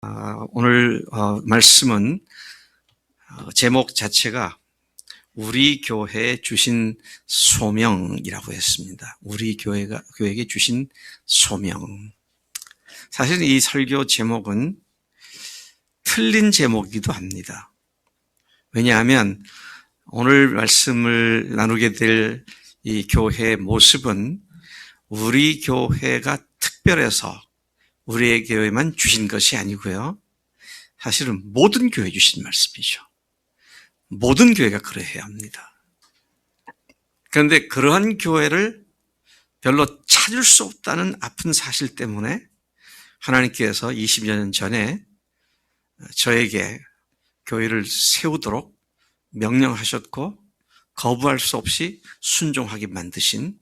오늘 말씀은 제목 자체가 우리 교회에 주신 소명이라고 했습니다. 우리 교회에게 주신 소명. 사실 이 설교 제목은 틀린 제목이기도 합니다. 왜냐하면 오늘 말씀을 나누게 될 이 교회의 모습은 우리 교회가 특별해서 우리의 교회만 주신 것이 아니고요. 사실은 모든 교회 주신 말씀이죠. 모든 교회가 그래야 합니다. 그런데 그러한 교회를 별로 찾을 수 없다는 아픈 사실 때문에 하나님께서 20여 년 전에 저에게 교회를 세우도록 명령하셨고 거부할 수 없이 순종하게 만드신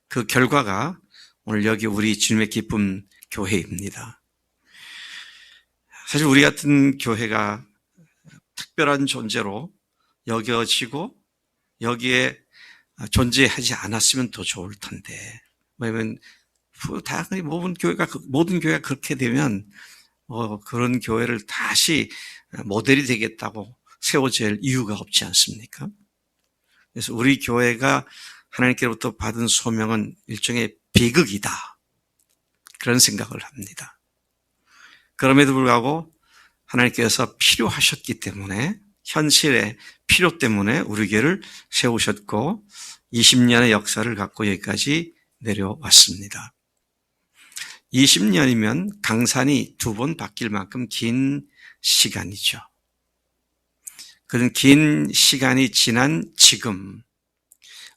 그 결과가 오늘 여기 우리 주님의 기쁨 교회입니다. 사실 우리 같은 교회가 특별한 존재로 여겨지고 여기에 존재하지 않았으면 더 좋을 텐데, 왜냐하면 다양하게 모든 교회가 그렇게 되면 그런 교회를 다시 모델이 되겠다고 세워질 이유가 없지 않습니까? 그래서 우리 교회가 하나님께로부터 받은 소명은 일종의 비극이다, 그런 생각을 합니다. 그럼에도 불구하고 하나님께서 필요하셨기 때문에, 현실의 필요 때문에 우리 교회를 세우셨고 20년의 역사를 갖고 여기까지 내려왔습니다. 20년이면 강산이 2번 바뀔 만큼 긴 시간이죠. 그런 긴 시간이 지난 지금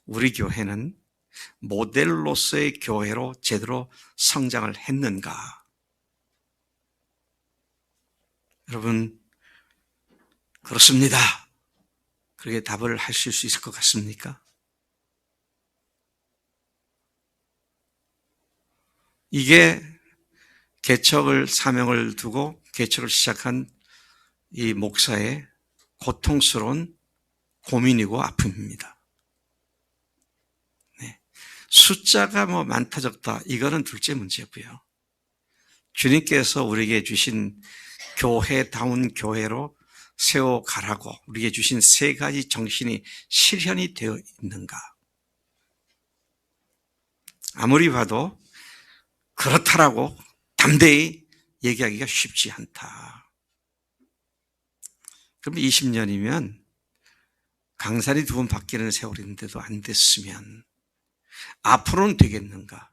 우리 교회는 모델로서의 교회로 제대로 성장을 했는가? 여러분, 그렇습니다. 그렇게 답을 하실 수 있을 것 같습니까? 이게 사명을 두고 개척을 시작한 이 목사의 고통스러운 고민이고 아픔입니다. 네. 숫자가 많다 적다, 이거는 둘째 문제고요. 주님께서 우리에게 주신 교회다운 교회로 세워가라고 우리에게 주신 3가지 정신이 실현이 되어 있는가? 아무리 봐도 그렇다라고 담대히 얘기하기가 쉽지 않다. 그럼 20년이면 강산이 2번 바뀌는 세월인데도 안 됐으면 앞으로는 되겠는가?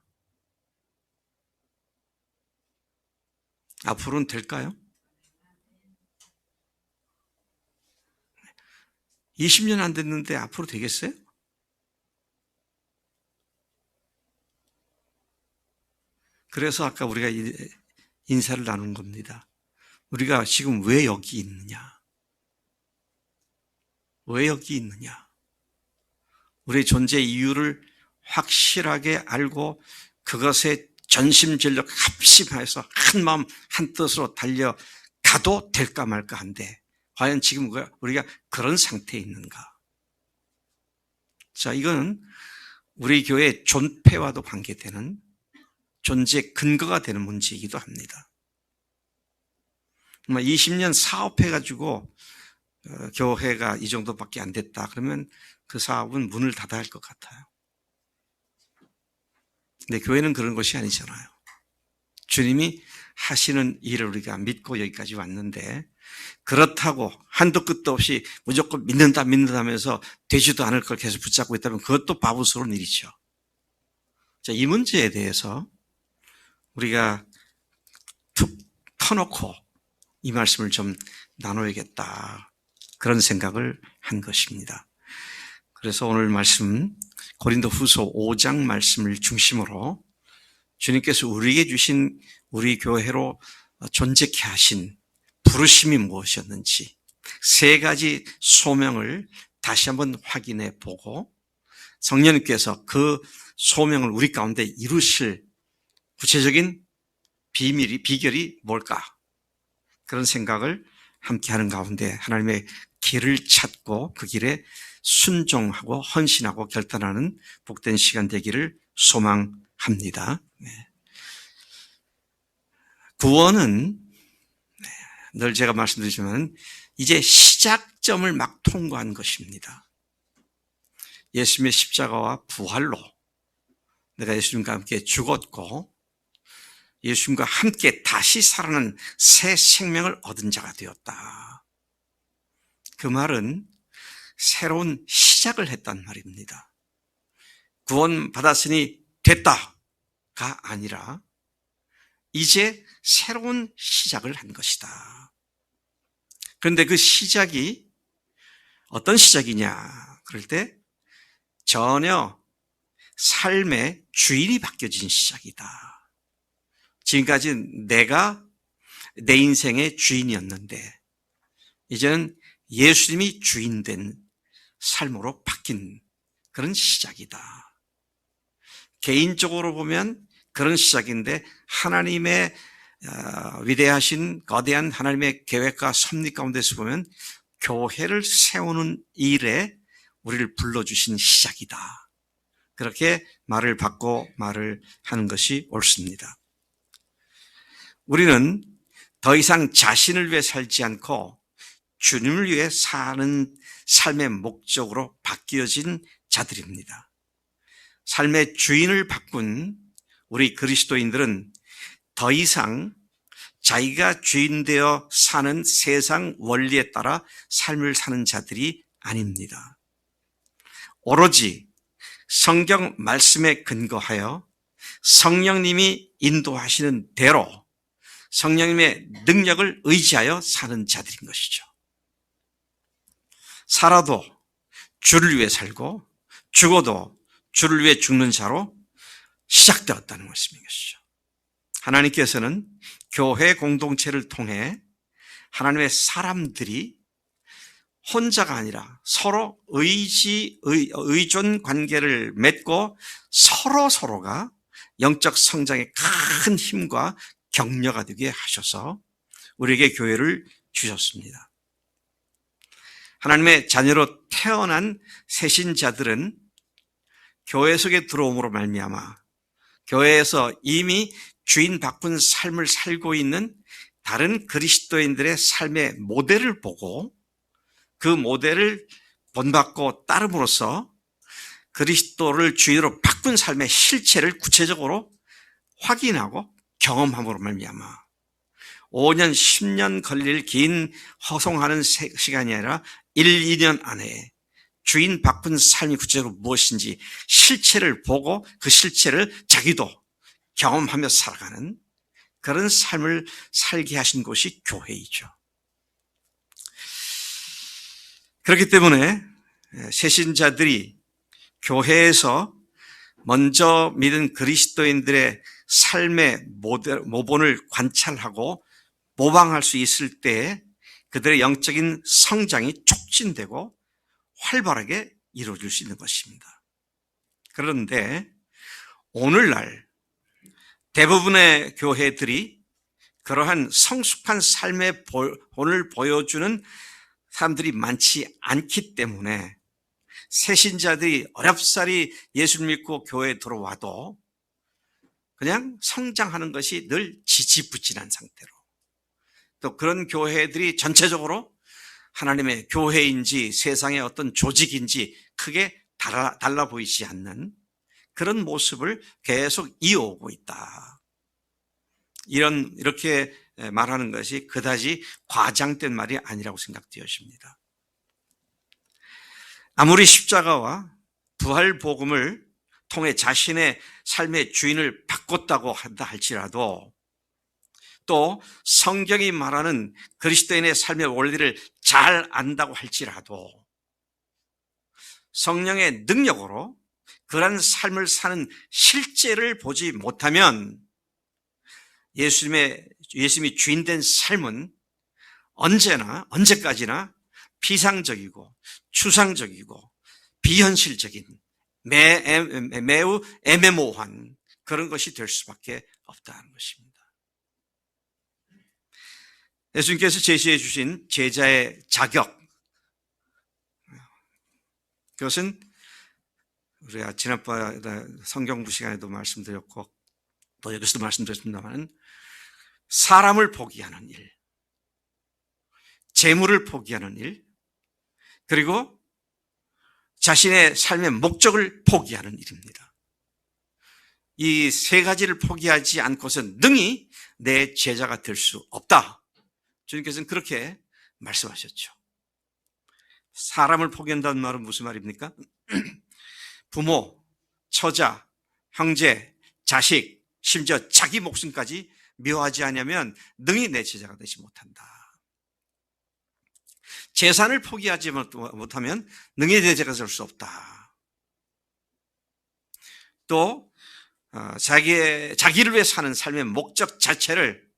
앞으로는 될까요? 20년 안 됐는데 앞으로 되겠어요? 그래서 아까 우리가 인사를 나눈 겁니다. 우리가 지금 왜 여기 있느냐? 왜 여기 있느냐? 우리의 존재 이유를 확실하게 알고 그것에 전심전력 합심해서 한 마음 한 뜻으로 달려가도 될까 말까 한데, 과연 지금 우리가 그런 상태에 있는가? 자, 이거는 우리 교회의 존폐와도 관계되는, 존재 근거가 되는 문제이기도 합니다. 20년 사업해가지고 교회가 이 정도밖에 안 됐다 그러면 그 사업은 문을 닫아야 할 것 같아요. 근데 교회는 그런 것이 아니잖아요. 주님이 하시는 일을 우리가 믿고 여기까지 왔는데, 그렇다고 한도 끝도 없이 무조건 믿는다면서 되지도 않을 걸 계속 붙잡고 있다면 그것도 바보스러운 일이죠. 자, 이 문제에 대해서 우리가 툭 터놓고 이 말씀을 좀 나눠야겠다, 그런 생각을 한 것입니다. 그래서 오늘 말씀 고린도후서 5장 말씀을 중심으로 주님께서 우리에게 주신 우리 교회로 존재케 하신 부르심이 무엇이었는지 3가지 소명을 다시 한번 확인해 보고, 성령님께서 그 소명을 우리 가운데 이루실 구체적인 비결이 뭘까? 그런 생각을 함께 하는 가운데 하나님의 길을 찾고 그 길에 순종하고 헌신하고 결단하는 복된 시간 되기를 소망합니다. 구원은 늘 제가 말씀드리지만 이제 시작점을 막 통과한 것입니다. 예수님의 십자가와 부활로 내가 예수님과 함께 죽었고 예수님과 함께 다시 살아난 새 생명을 얻은 자가 되었다. 그 말은 새로운 시작을 했단 말입니다. 구원 받았으니 됐다가 아니라 이제 새로운 시작을 한 것이다. 그런데 그 시작이 어떤 시작이냐 그럴 때 전혀 삶의 주인이 바뀌어진 시작이다. 지금까지 내가 내 인생의 주인이었는데 이제는 예수님이 주인된 삶으로 바뀐 그런 시작이다. 개인적으로 보면 그런 시작인데 하나님의 위대하신 거대한 하나님의 계획과 섭리 가운데서 보면 교회를 세우는 일에 우리를 불러주신 시작이다. 그렇게 말을 바꿔 말을 하는 것이 옳습니다. 우리는 더 이상 자신을 위해 살지 않고 주님을 위해 사는 삶의 목적으로 바뀌어진 자들입니다. 삶의 주인을 바꾼 우리 그리스도인들은 더 이상 자기가 주인 되어 사는 세상 원리에 따라 삶을 사는 자들이 아닙니다. 오로지 성경 말씀에 근거하여 성령님이 인도하시는 대로 성령님의 능력을 의지하여 사는 자들인 것이죠. 살아도 주를 위해 살고 죽어도 주를 위해 죽는 자로 시작되었다는 말씀인 것이죠. 하나님께서는 교회 공동체를 통해 하나님의 사람들이 혼자가 아니라 서로 의존 관계를 맺고 서로가 영적 성장에 큰 힘과 격려가 되게 하셔서 우리에게 교회를 주셨습니다. 하나님의 자녀로 태어난 새신자들은 교회 속에 들어옴으로 말미암아 교회에서 이미 주인 바꾼 삶을 살고 있는 다른 그리스도인들의 삶의 모델을 보고 그 모델을 본받고 따름으로써 그리스도를 주인으로 바꾼 삶의 실체를 구체적으로 확인하고 경험함으로 말미암아 5년, 10년 걸릴 긴 허송하는 시간이 아니라 1, 2년 안에 주인 바꾼 삶이 구체적으로 무엇인지 실체를 보고 그 실체를 자기도 경험하며 살아가는 그런 삶을 살게 하신 곳이 교회이죠. 그렇기 때문에 새신자들이 교회에서 먼저 믿은 그리스도인들의 삶의 모본을 관찰하고 모방할 수 있을 때 그들의 영적인 성장이 촉진되고 활발하게 이루어질 수 있는 것입니다. 그런데 오늘날 대부분의 교회들이 그러한 성숙한 삶의 본을 보여주는 사람들이 많지 않기 때문에 새신자들이 어렵사리 예수를 믿고 교회에 들어와도 그냥 성장하는 것이 늘 지지부진한 상태로 또 그런 교회들이 전체적으로 하나님의 교회인지 세상의 어떤 조직인지 크게 달라 보이지 않는 그런 모습을 계속 이어오고 있다. 이렇게 말하는 것이 그다지 과장된 말이 아니라고 생각되어집니다. 아무리 십자가와 부활 복음을 통해 자신의 삶의 주인을 바꿨다고 한다 할지라도 또 성경이 말하는 그리스도인의 삶의 원리를 잘 안다고 할지라도 성령의 능력으로 그런 삶을 사는 실제를 보지 못하면 예수님이 주인된 삶은 언제까지나 비상적이고 추상적이고 비현실적인 매우 애매모호한 그런 것이 될 수밖에 없다는 것입니다. 예수님께서 제시해 주신 제자의 자격, 그것은 우리가 지난번 성경부 시간에도 말씀드렸고 또 여기서도 말씀드렸습니다만 사람을 보게 하는 일, 재물을 포기하는 일, 그리고 자신의 삶의 목적을 포기하는 일입니다. 이 세 가지를 포기하지 않고선 능히 내 제자가 될 수 없다. 주님께서는 그렇게 말씀하셨죠. 사람을 포기한다는 말은 무슨 말입니까? 부모, 처자, 형제, 자식, 심지어 자기 목숨까지 미워하지 않으면 능히 내 제자가 되지 못한다. 재산을 포기하지 못하면 능히 내 제자가 될 수 없다. 또 자기를 위해 사는 삶의 목적 자체를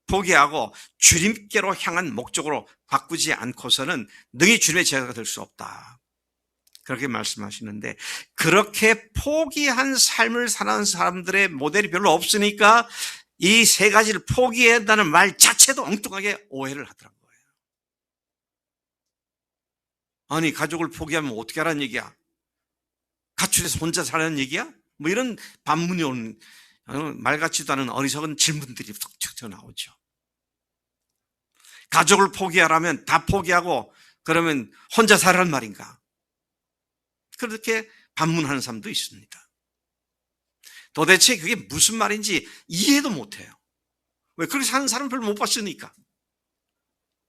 포기하고 주님께로 향한 목적으로 바꾸지 않고서는 능히 주님의 제자가 될 수 없다. 그렇게 말씀하시는데, 그렇게 포기한 삶을 사는 사람들의 모델이 별로 없으니까 이 세 가지를 포기한다는 말 자체도 엉뚱하게 오해를 하더라고요. 아니, 가족을 포기하면 어떻게 하라는 얘기야? 가출해서 혼자 살라는 얘기야? 뭐 이런 반문이 오는 말 같지도 않은 어리석은 질문들이 툭툭 튀어나오죠. 가족을 포기하라면 다 포기하고 그러면 혼자 살라는 말인가? 그렇게 반문하는 사람도 있습니다. 도대체 그게 무슨 말인지 이해도 못해요. 왜? 그렇게 사는 사람 별로 못 봤으니까.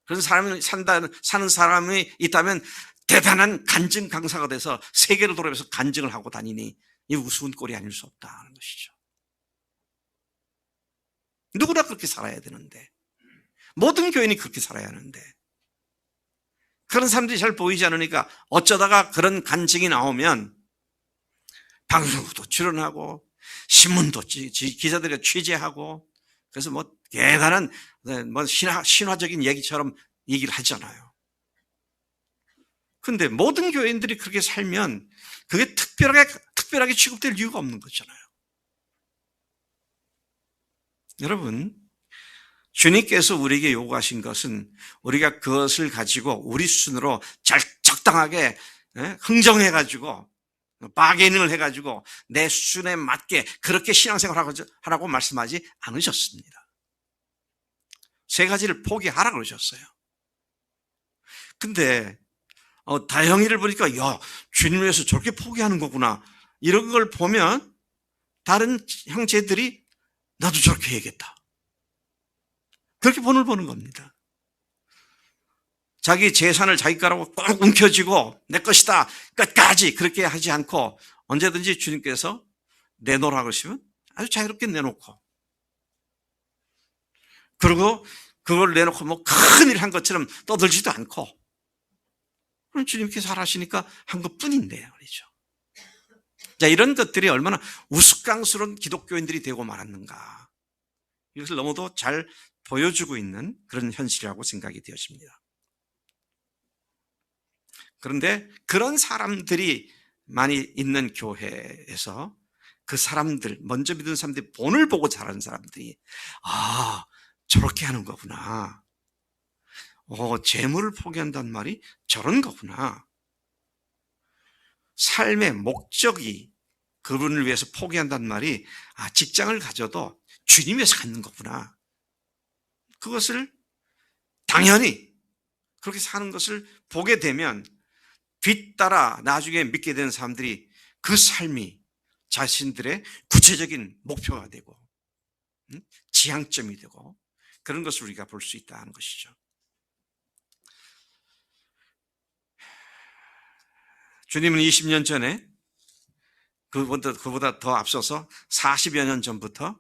그런 사람이 사는 사람이 있다면 대단한 간증 강사가 돼서 세계를 돌아다니면서 간증을 하고 다니니 이 우스운 꼴이 아닐 수 없다는 것이죠. 누구나 그렇게 살아야 되는데, 모든 교인이 그렇게 살아야 하는데, 그런 사람들이 잘 보이지 않으니까 어쩌다가 그런 간증이 나오면 방송도 출연하고 신문도 기자들이 취재하고, 그래서 뭐 대단한 뭐 신화적인 얘기처럼 얘기를 하잖아요. 근데 모든 교인들이 그렇게 살면 그게 특별하게 취급될 이유가 없는 거잖아요. 여러분, 주님께서 우리에게 요구하신 것은 우리가 그것을 가지고 우리 수준으로 잘 적당하게 흥정해가지고 바게닝을 해가지고 내 수준에 맞게 그렇게 신앙생활 하라고 말씀하지 않으셨습니다. 세 가지를 포기하라고 그러셨어요. 근데 다영이를 보니까 야, 주님을 위해서 저렇게 포기하는 거구나, 이런 걸 보면 다른 형제들이 나도 저렇게 해야겠다, 그렇게 본을 보는 겁니다. 자기 재산을 자기 거라고 꼭 움켜쥐고 내 것이다 끝까지 그렇게 하지 않고 언제든지 주님께서 내놓으라고 하시면 아주 자유롭게 내놓고, 그리고 그걸 내놓고 뭐 큰일 한 것처럼 떠들지도 않고, 그럼 주님께서 하라시니까 한 것뿐인데요, 그렇죠? 자, 이런 것들이 얼마나 우스꽝스러운 기독교인들이 되고 말았는가, 이것을 너무도 잘 보여주고 있는 그런 현실이라고 생각이 되어집니다. 그런데 그런 사람들이 많이 있는 교회에서 그 사람들, 먼저 믿은 사람들이 본을 보고 자라는 사람들이 저렇게 하는 거구나, 재물을 포기한다는 말이 저런 거구나, 삶의 목적이 그분을 위해서 포기한다는 말이 직장을 가져도 주님 위해서 갖는 거구나, 그것을 당연히 그렇게 사는 것을 보게 되면 뒤따라 나중에 믿게 되는 사람들이 그 삶이 자신들의 구체적인 목표가 되고 지향점이 되고 그런 것을 우리가 볼 수 있다는 것이죠. 주님은 20년 전에 그보다 더 앞서서 40여 년 전부터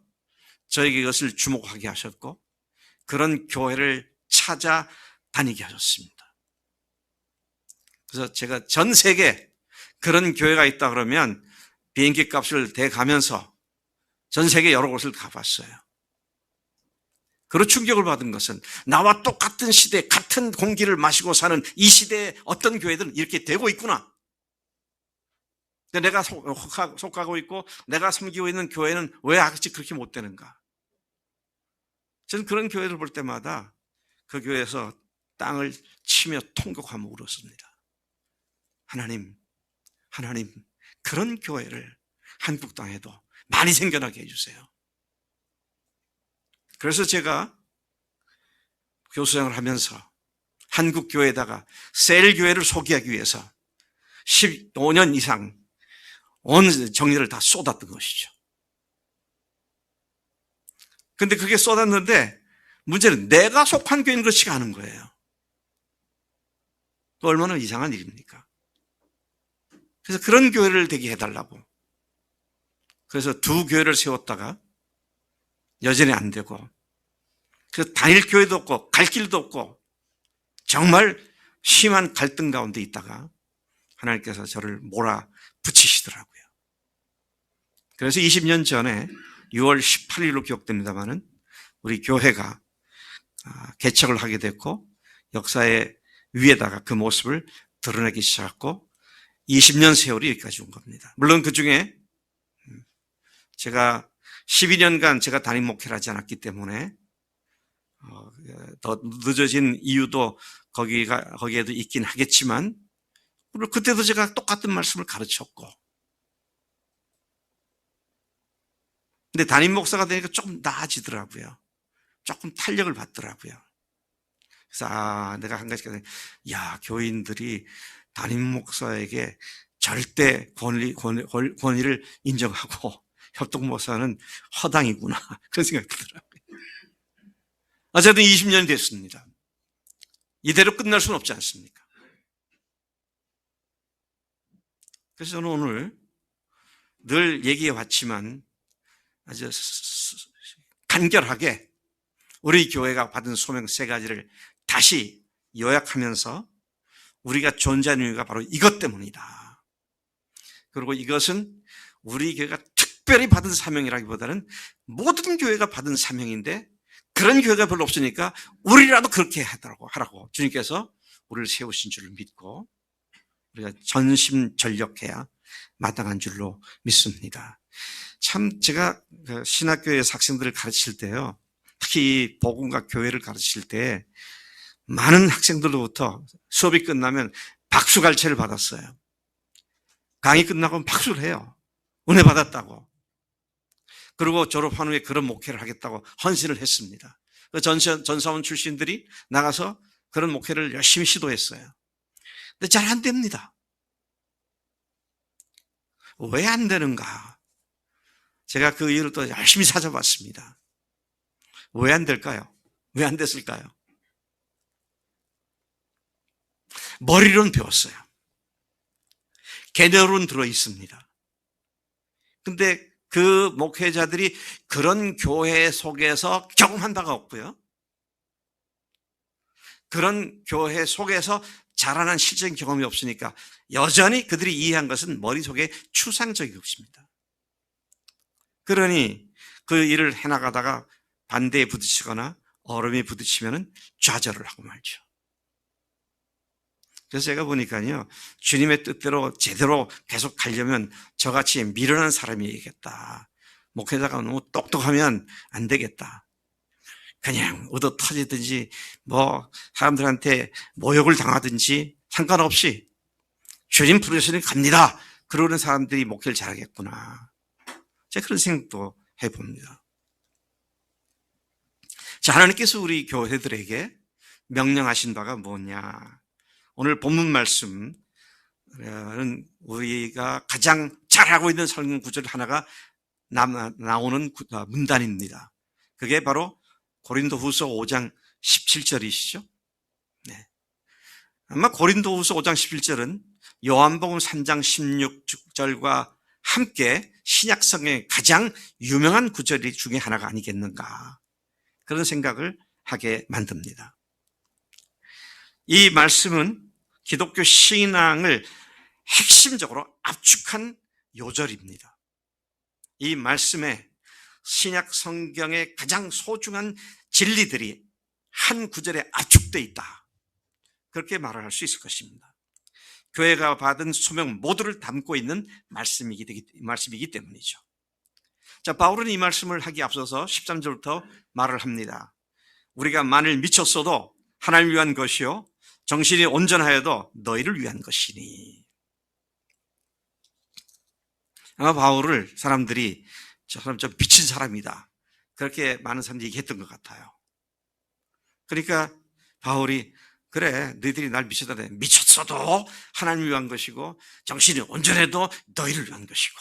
저에게 이것을 주목하게 하셨고 그런 교회를 찾아다니게 하셨습니다. 그래서 제가 전 세계 그런 교회가 있다 그러면 비행기 값을 대가면서 전 세계 여러 곳을 가봤어요. 그리고 충격을 받은 것은 나와 똑같은 시대, 같은 공기를 마시고 사는 이 시대에 어떤 교회들은 이렇게 되고 있구나. 근데 내가 속하고 있고 내가 섬기고 있는 교회는 왜 아직 그렇게 못 되는가? 저는 그런 교회를 볼 때마다 그 교회에서 땅을 치며 통곡하며 울었습니다. 하나님, 그런 교회를 한국 땅에도 많이 생겨나게 해주세요. 그래서 제가 교수생활을 하면서 한국 교회에다가 셀 교회를 소개하기 위해서 15년 이상 온 정리를 다 쏟았던 것이죠. 근데 그게 쏟았는데 문제는 내가 속한 교회는 그렇지가 않은 거예요. 얼마나 이상한 일입니까? 그래서 그런 교회를 되게 해달라고. 그래서 두 교회를 세웠다가 여전히 안 되고, 그래서 다닐 교회도 없고 갈 길도 없고 정말 심한 갈등 가운데 있다가 하나님께서 저를 몰아붙이시더라고요. 그래서 20년 전에 6월 18일로 기억됩니다마는 우리 교회가 개척을 하게 됐고 역사의 위에다가 그 모습을 드러내기 시작했고 20년 세월이 여기까지 온 겁니다. 물론 그 중에 제가 12년간 제가 담임 목회를 하지 않았기 때문에 더 늦어진 이유도 거기에도 있긴 하겠지만 그때도 제가 똑같은 말씀을 가르쳤고 근데 담임 목사가 되니까 조금 나아지더라고요. 조금 탄력을 받더라고요. 그래서 내가 한 가지가 교인들이 담임 목사에게 절대 권위를 인정하고 협동 목사는 허당이구나 그런 생각이 들더라고요. 어쨌든 20년이 됐습니다. 이대로 끝날 수는 없지 않습니까? 그래서 저는 오늘 늘 얘기해 왔지만 아주 간결하게 우리 교회가 받은 소명 3가지를 다시 요약하면서 우리가 존재하는 이유가 바로 이것 때문이다. 그리고 이것은 우리 교회가 특별히 받은 사명이라기보다는 모든 교회가 받은 사명인데 그런 교회가 별로 없으니까 우리라도 그렇게 하라고 주님께서 우리를 세우신 줄을 믿고 우리가 전심전력해야 마땅한 줄로 믿습니다. 참 제가 신학교에서 학생들을 가르칠 때요, 특히 복음과 교회를 가르칠 때 많은 학생들로부터 수업이 끝나면 박수갈채를 받았어요. 강의 끝나고 박수를 해요. 은혜 받았다고. 그리고 졸업한 후에 그런 목회를 하겠다고 헌신을 했습니다. 전사원 출신들이 나가서 그런 목회를 열심히 시도했어요. 근데 잘 안 됩니다. 왜 안 되는가? 제가 그 이유를 또 열심히 찾아봤습니다. 왜 안 될까요? 왜 안 됐을까요? 머리로는 배웠어요. 개념으로는 들어있습니다. 근데 그 목회자들이 그런 교회 속에서 경험한 바가 없고요. 그런 교회 속에서 자라난 실전 경험이 없으니까 여전히 그들이 이해한 것은 머릿속에 추상적인 것입니다. 그러니 그 일을 해나가다가 반대에 부딪히거나 얼음에 부딪히면 좌절을 하고 말죠. 그래서 제가 보니까요, 주님의 뜻대로 제대로 계속 가려면 저같이 미련한 사람이겠다. 목회자가 너무 똑똑하면 안 되겠다. 그냥 얻어 터지든지 사람들한테 모욕을 당하든지 상관없이 주님 부르시니 갑니다. 그러는 사람들이 목회를 잘하겠구나. 제가 그런 생각도 해봅니다. 자, 하나님께서 우리 교회들에게 명령하신 바가 뭐냐? 오늘 본문 말씀은 우리가 가장 잘하고 있는 성경 구절 하나가 나오는 문단입니다. 그게 바로 고린도후서 5장 17절이시죠. 네. 아마 고린도후서 5장 17절은 요한복음 3장 16절과 함께 신약성경의 가장 유명한 구절 중에 하나가 아니겠는가, 그런 생각을 하게 만듭니다. 이 말씀은 기독교 신앙을 핵심적으로 압축한 요절입니다. 이 말씀에 신약 성경의 가장 소중한 진리들이 한 구절에 압축되어 있다, 그렇게 말을 할 수 있을 것입니다. 교회가 받은 소명 모두를 담고 있는 말씀이기 때문이죠. 자, 바울은 이 말씀을 하기 앞서서 13절부터 말을 합니다. 우리가 만일 미쳤어도 하나님을 위한 것이요 정신이 온전하여도 너희를 위한 것이니. 아마 바울을 사람들이 저 사람 좀 미친 사람이다, 그렇게 많은 사람들이 얘기했던 것 같아요. 그러니까 바울이 그래, 너희들이 날 미쳤다네. 미쳤어도 하나님을 위한 것이고 정신이 온전해도 너희를 위한 것이고,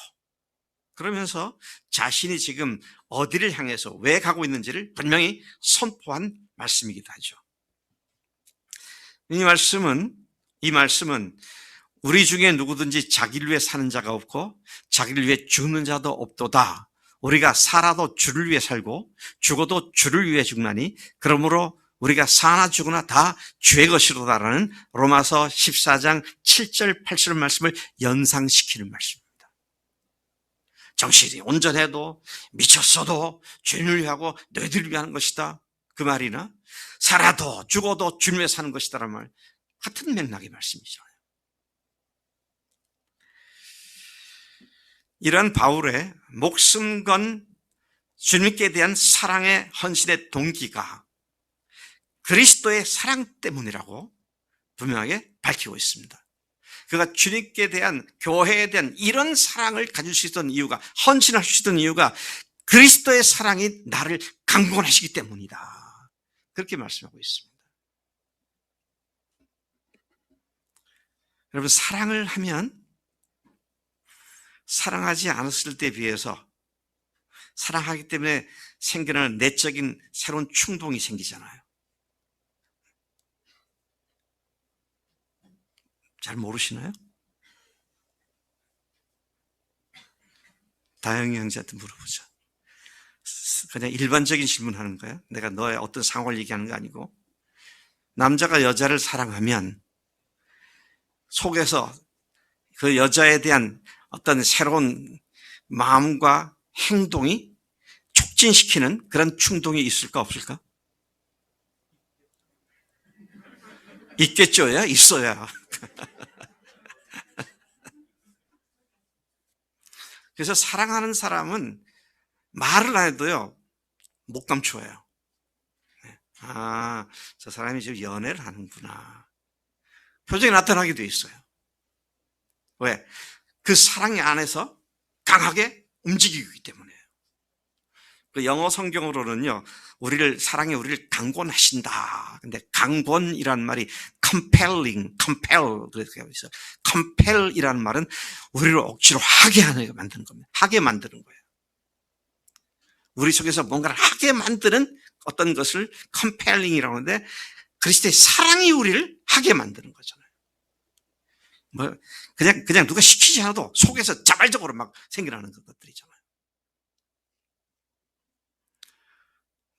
그러면서 자신이 지금 어디를 향해서 왜 가고 있는지를 분명히 선포한 말씀이기도 하죠. 이 말씀은 우리 중에 누구든지 자기를 위해 사는 자가 없고 자기를 위해 죽는 자도 없도다. 우리가 살아도 주를 위해 살고 죽어도 주를 위해 죽나니 그러므로 우리가 사나 죽으나 다 주의 것이로다라는 로마서 14장 7절 8절 말씀을 연상시키는 말씀입니다. 정신이 온전해도 미쳤어도 주님을 위하고 너희들을 위하는 것이다, 그 말이나 살아도 죽어도 주님을 위해 사는 것이다라는 말, 같은 맥락의 말씀이잖아요. 이런 바울의 목숨 건 주님께 대한 사랑의 헌신의 동기가 그리스도의 사랑 때문이라고 분명하게 밝히고 있습니다. 그가 주님께 대한, 교회에 대한 이런 사랑을 가질 수 있던 이유가, 헌신할 수 있던 이유가 그리스도의 사랑이 나를 강권하시기 때문이다, 그렇게 말씀하고 있습니다. 여러분, 사랑을 하면 사랑하지 않았을 때에 비해서 사랑하기 때문에 생겨나는 내적인 새로운 충동이 생기잖아요. 잘 모르시나요? 다영이 형제한테 물어보자. 그냥 일반적인 질문하는 거야. 내가 너의 어떤 상황을 얘기하는 거 아니고, 남자가 여자를 사랑하면 속에서 그 여자에 대한 어떤 새로운 마음과 행동이 촉진시키는 그런 충동이 있을까 없을까? 있겠죠요? 있어야. 그래서 사랑하는 사람은 말을 안 해도요, 못 감추어요. 아, 저 사람이 지금 연애를 하는구나. 표정이 나타나게 돼 있어요. 왜? 그 사랑의 안에서 강하게 움직이기 때문에요. 그 영어 성경으로는요, 사랑이 우리를 강권하신다. 근데 강권이란 말이 compelling, compel, 그렇게 하고 있어요. compel이라는 말은 우리를 억지로 하게 만드는 겁니다. 하게 만드는 거예요. 우리 속에서 뭔가를 하게 만드는 어떤 것을 compelling이라고 하는데, 그리스도의 사랑이 우리를 하게 만드는 거잖아요. 그냥 누가 시키지 않아도 속에서 자발적으로 막 생겨나는 것들이잖아요.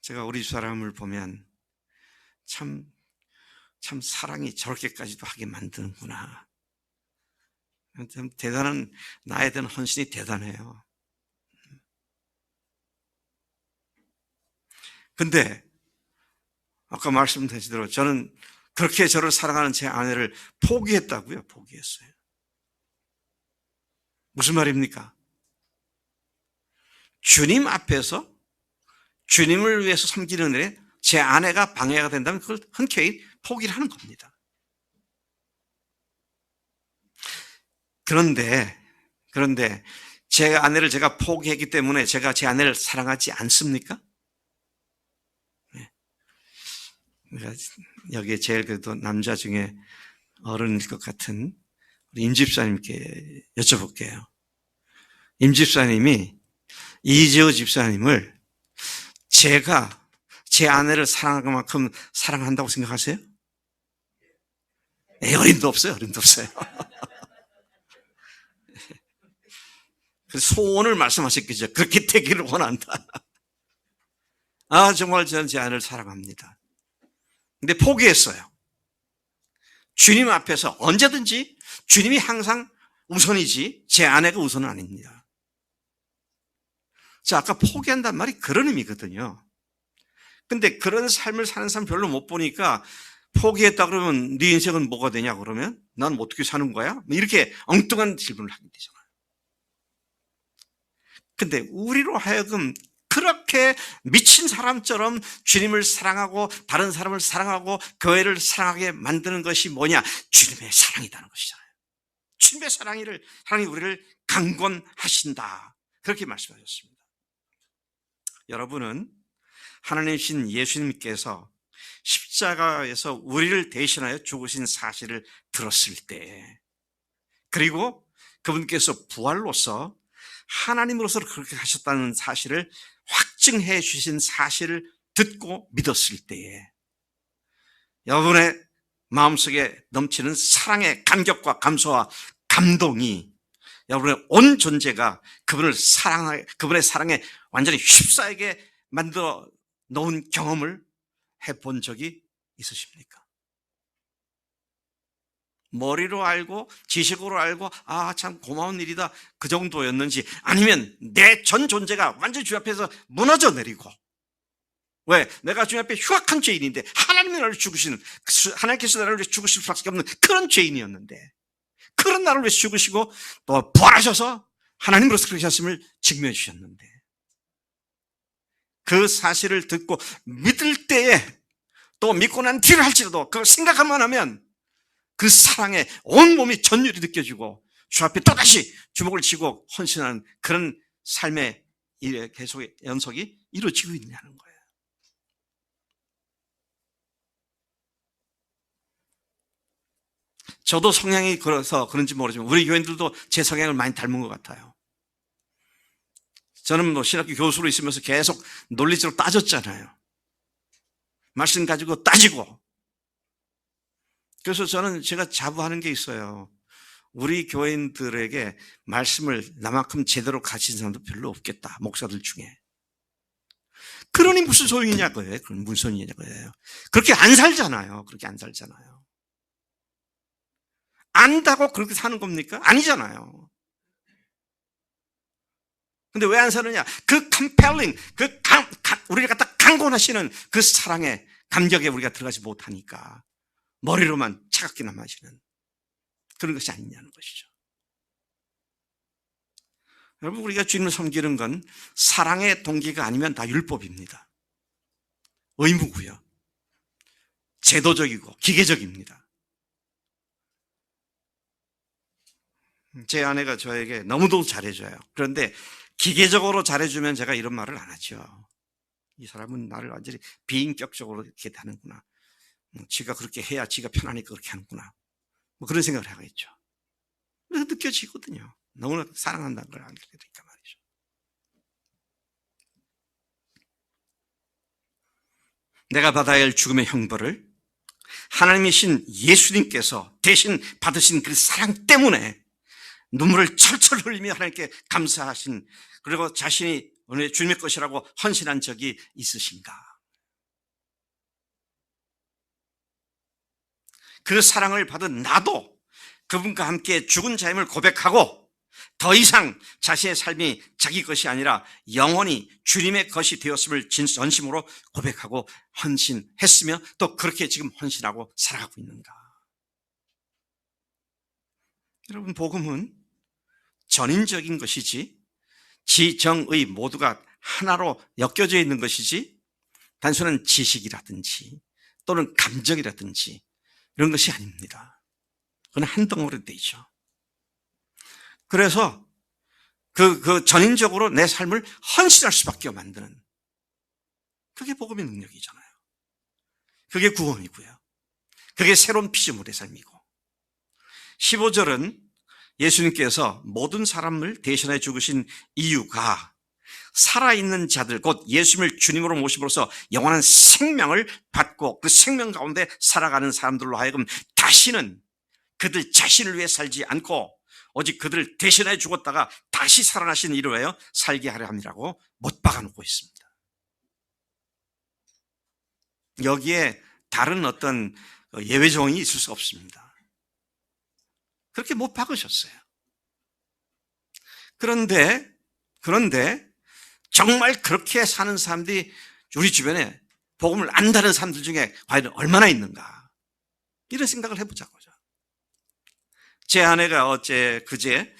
제가 우리 집 사람을 보면 참 사랑이 저렇게까지도 하게 만드는구나. 참 대단한, 나에 대한 헌신이 대단해요. 근데 아까 말씀드린 대로 저는 그렇게 저를 사랑하는 제 아내를 포기했다고요. 포기했어요. 무슨 말입니까? 주님 앞에서 주님을 위해서 섬기는 일에 제 아내가 방해가 된다면 그걸 흔쾌히 포기를 하는 겁니다. 그런데 제 아내를 제가 포기했기 때문에 제가 제 아내를 사랑하지 않습니까? 여기에 제일 그래도 남자 중에 어른일 것 같은 우리 임 집사님께 여쭤볼게요. 임 집사님이 이재호 집사님을 제가 제 아내를 사랑할 만큼 사랑한다고 생각하세요? 어림도 없어요. 그래서 소원을 말씀하셨겠죠. 그렇게 되기를 원한다. 정말 저는 제 아내를 사랑합니다. 근데 포기했어요. 주님 앞에서 언제든지 주님이 항상 우선이지 제 아내가 우선은 아닙니다. 자, 아까 포기한단 말이 그런 의미거든요. 근데 그런 삶을 사는 사람 별로 못 보니까, 포기했다 그러면 네 인생은 뭐가 되냐 그러면 난 어떻게 사는 거야? 이렇게 엉뚱한 질문을 하게 되잖아요. 근데 우리로 하여금 그렇게 미친 사람처럼 주님을 사랑하고 다른 사람을 사랑하고 교회를 사랑하게 만드는 것이 뭐냐? 주님의 사랑이라는 것이잖아요. 주님의 사랑이 우리를 강권하신다, 그렇게 말씀하셨습니다. 여러분은 하나님이신 예수님께서 십자가에서 우리를 대신하여 죽으신 사실을 들었을 때, 그리고 그분께서 부활로서 하나님으로서 그렇게 하셨다는 사실을 확증해 주신 사실을 듣고 믿었을 때에 여러분의 마음속에 넘치는 사랑의 감격과 감소와 감동이 여러분의 온 존재가 그분의 사랑에 완전히 휩싸이게 만들어 놓은 경험을 해본 적이 있으십니까? 머리로 알고 지식으로 알고 참 고마운 일이다 그 정도였는지, 아니면 내 전 존재가 완전히 주 앞에서 무너져 내리고, 왜? 내가 주님 앞에 흉악한 죄인인데 하나님이 나를 죽으시는, 하나님께서 나를 위해 죽으실 수밖에 없는 그런 죄인이었는데, 그런 나를 위해서 죽으시고 또 부활하셔서 하나님으로서 그렇게 하심을 증명해 주셨는데, 그 사실을 듣고 믿을 때에, 또 믿고 난 뒤를 할지라도 그걸 생각만 하면 그 사랑에 온몸이 전율이 느껴지고 주 앞에 또다시 주먹을 쥐고 헌신하는 그런 삶의 계속의 연속이 이루어지고 있냐는 거예요. 저도 성향이 그래서 그런지 모르지만 우리 교인들도 제 성향을 많이 닮은 것 같아요. 저는 신학교 교수로 있으면서 계속 논리적으로 따졌잖아요. 말씀 가지고 따지고. 그래서 제가 자부하는 게 있어요. 우리 교인들에게 말씀을 나만큼 제대로 가르친 사람도 별로 없겠다, 목사들 중에. 그러니 무슨 소용이냐고요. 그건 무슨 소용이냐고요. 그렇게 안 살잖아요. 안다고 그렇게 사는 겁니까? 아니잖아요. 근데 왜 안 사느냐? 그 compelling, 우리를 갖다 강권하시는 그 사랑의 감격에 우리가 들어가지 못하니까 머리로만 차갑게 남아지는 그런 것이 아니냐는 것이죠. 여러분, 우리가 주님을 섬기는 건 사랑의 동기가 아니면 다 율법입니다. 의무고요. 제도적이고 기계적입니다. 제 아내가 저에게 너무도 잘해줘요. 그런데 기계적으로 잘해주면 제가 이런 말을 안 하죠. 이 사람은 나를 완전히 비인격적으로 이렇게 하는구나. 지가 그렇게 해야 지가 편하니까 그렇게 하는구나. 그런 생각을 하겠죠. 그래서 느껴지거든요. 너무나 사랑한다는 걸 알게 되니까 말이죠. 내가 받아야 할 죽음의 형벌을 하나님이신 예수님께서 대신 받으신 그 사랑 때문에 눈물을 철철 흘리며 하나님께 감사하신, 그리고 자신이 오늘 주님의 것이라고 헌신한 적이 있으신가? 그 사랑을 받은 나도 그분과 함께 죽은 자임을 고백하고 더 이상 자신의 삶이 자기 것이 아니라 영원히 주님의 것이 되었음을 전심으로 고백하고 헌신했으며 또 그렇게 지금 헌신하고 살아가고 있는가? 여러분, 복음은 전인적인 것이지 지정의 모두가 하나로 엮여져 있는 것이지 단순한 지식이라든지 또는 감정이라든지 이런 것이 아닙니다. 그건 한 덩어리로 되어 있죠. 그래서 그 전인적으로 내 삶을 헌신할 수밖에 만드는, 그게 복음의 능력이잖아요. 그게 구원이고요. 그게 새로운 피조물의 삶이고, 15절은 예수님께서 모든 사람을 대신해 죽으신 이유가 살아있는 자들, 곧 예수님을 주님으로 모심으로써 영원한 생명을 받고 그 생명 가운데 살아가는 사람들로 하여금 다시는 그들 자신을 위해 살지 않고 오직 그들을 대신해 죽었다가 다시 살아나신 이를 위하여 살게 하려 함이라고 못 박아놓고 있습니다. 여기에 다른 어떤 예외 조항이 있을 수 없습니다. 그렇게 못 박으셨어요. 그런데 정말 그렇게 사는 사람들이 우리 주변에 복음을 안다는 사람들 중에 과연 얼마나 있는가? 이런 생각을 해보자고요. 제 아내가 그제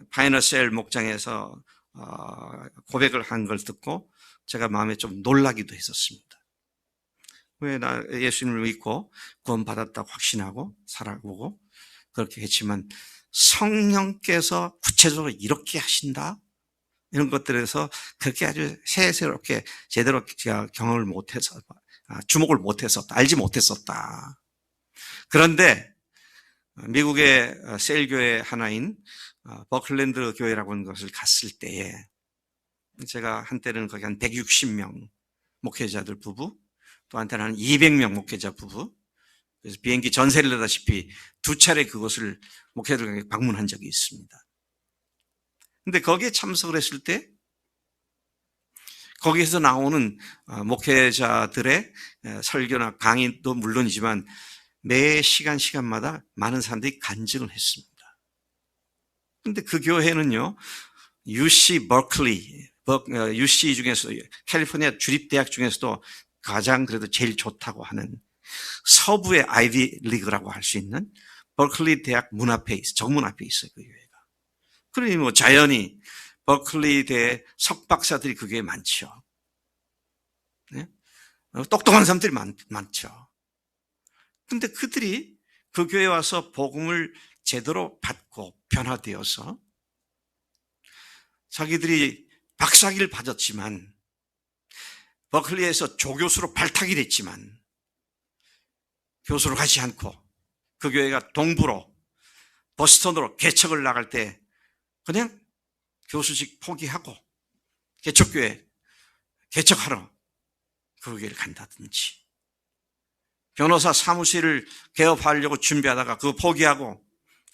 파이너셀 목장에서 고백을 한 걸 듣고 제가 마음에 좀 놀라기도 했었습니다. 왜 나 예수님을 믿고 구원받았다고 확신하고 살아보고 그렇게 했지만 성령께서 구체적으로 이렇게 하신다? 이런 것들에서 그렇게 아주 세세롭게 제대로 제가 경험을 못해서 주목을 못했었다. 알지 못했었다. 그런데 미국의 세일교회 하나인 버클랜드 교회라고 하는 것을 갔을 때에 제가 한때는 거기 한 160명 목회자들 부부, 또 한때는 한 200명 목회자 부부, 그래서 비행기 전세를 내다시피 2차례 그것을 목회자들에게 방문한 적이 있습니다. 근데 거기에 참석을 했을 때 거기에서 나오는 목회자들의 설교나 강의도 물론이지만 매 시간마다 많은 사람들이 간증을 했습니다. 근데 그 교회는요, UC 버클리, UC 중에서도 캘리포니아 주립대학 중에서도 가장 그래도 제일 좋다고 하는 서부의 아이비 리그라고 할 수 있는 버클리 대학 문 앞에 있어요. 정문 앞에 있어요, 그 교회가. 그러니 뭐 자연히 버클리 대 석박사들이 그 교회에 많죠. 네? 똑똑한 사람들이 많죠. 근데 그들이 그 교회에 와서 복음을 제대로 받고 변화되어서 자기들이 박사학위를 받았지만 버클리에서 조교수로 발탁이 됐지만 교수로 가지 않고 그 교회가 동부로 보스턴으로 개척을 나갈 때 그냥 교수직 포기하고 개척교회 개척하러 그 교회를 간다든지, 변호사 사무실을 개업하려고 준비하다가 그거 포기하고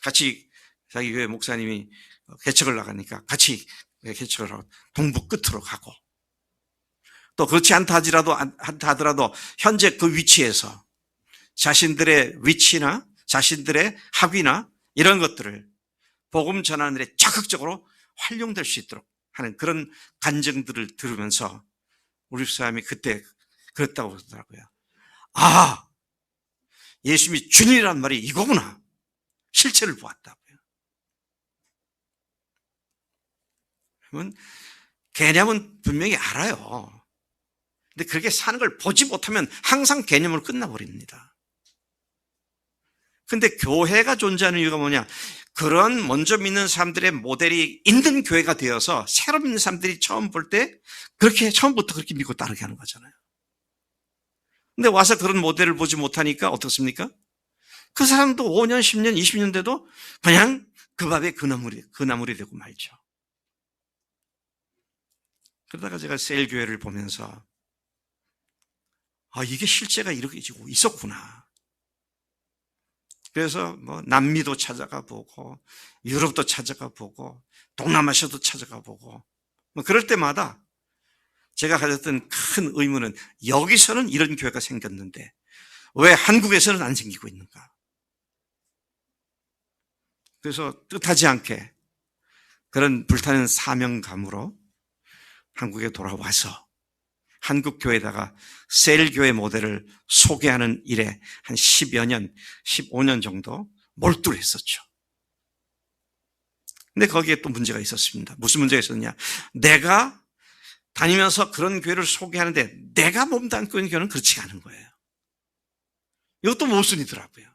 같이 자기 교회 목사님이 개척을 나가니까 같이 개척을 하고 동부 끝으로 가고, 또 그렇지 않다 하더라도 현재 그 위치에서 자신들의 위치나 자신들의 학위나 이런 것들을 복음 전하는 데 적극적으로 활용될 수 있도록 하는 그런 간증들을 들으면서 우리 사람이 그때 그랬다고 그러더라고요. 아, 예수님이 주님이란 말이 이거구나. 실체를 보았다고요. 그러면 개념은 분명히 알아요. 근데 그렇게 사는 걸 보지 못하면 항상 개념으로 끝나버립니다. 근데 교회가 존재하는 이유가 뭐냐? 그런 먼저 믿는 사람들의 모델이 있는 교회가 되어서 새로 믿는 사람들이 처음 볼 때 그렇게 처음부터 그렇게 믿고 따르게 하는 거잖아요. 근데 와서 그런 모델을 보지 못하니까 어떻습니까? 그 사람도 5년, 10년, 20년 돼도 그냥 그 밥에 그 나물이 되고 말죠. 그러다가 제가 세일교회를 보면서 이게 실제가 이렇게 있었구나. 그래서 뭐 남미도 찾아가 보고 유럽도 찾아가 보고 동남아시아도 찾아가 보고 뭐 그럴 때마다 제가 가졌던 큰 의문은 여기서는 이런 교회가 생겼는데 왜 한국에서는 안 생기고 있는가? 그래서 뜻하지 않게 그런 불타는 사명감으로 한국에 돌아와서 한국 교회에다가 세일교회 모델을 소개하는 일에 한 10여 년, 15년 정도 몰두를 했었죠. 근데 거기에 또 문제가 있었습니다. 무슨 문제가 있었냐? 내가 다니면서 그런 교회를 소개하는데 내가 몸담고 있는 교회는 그렇지 않은 거예요. 이것도 모순이더라고요.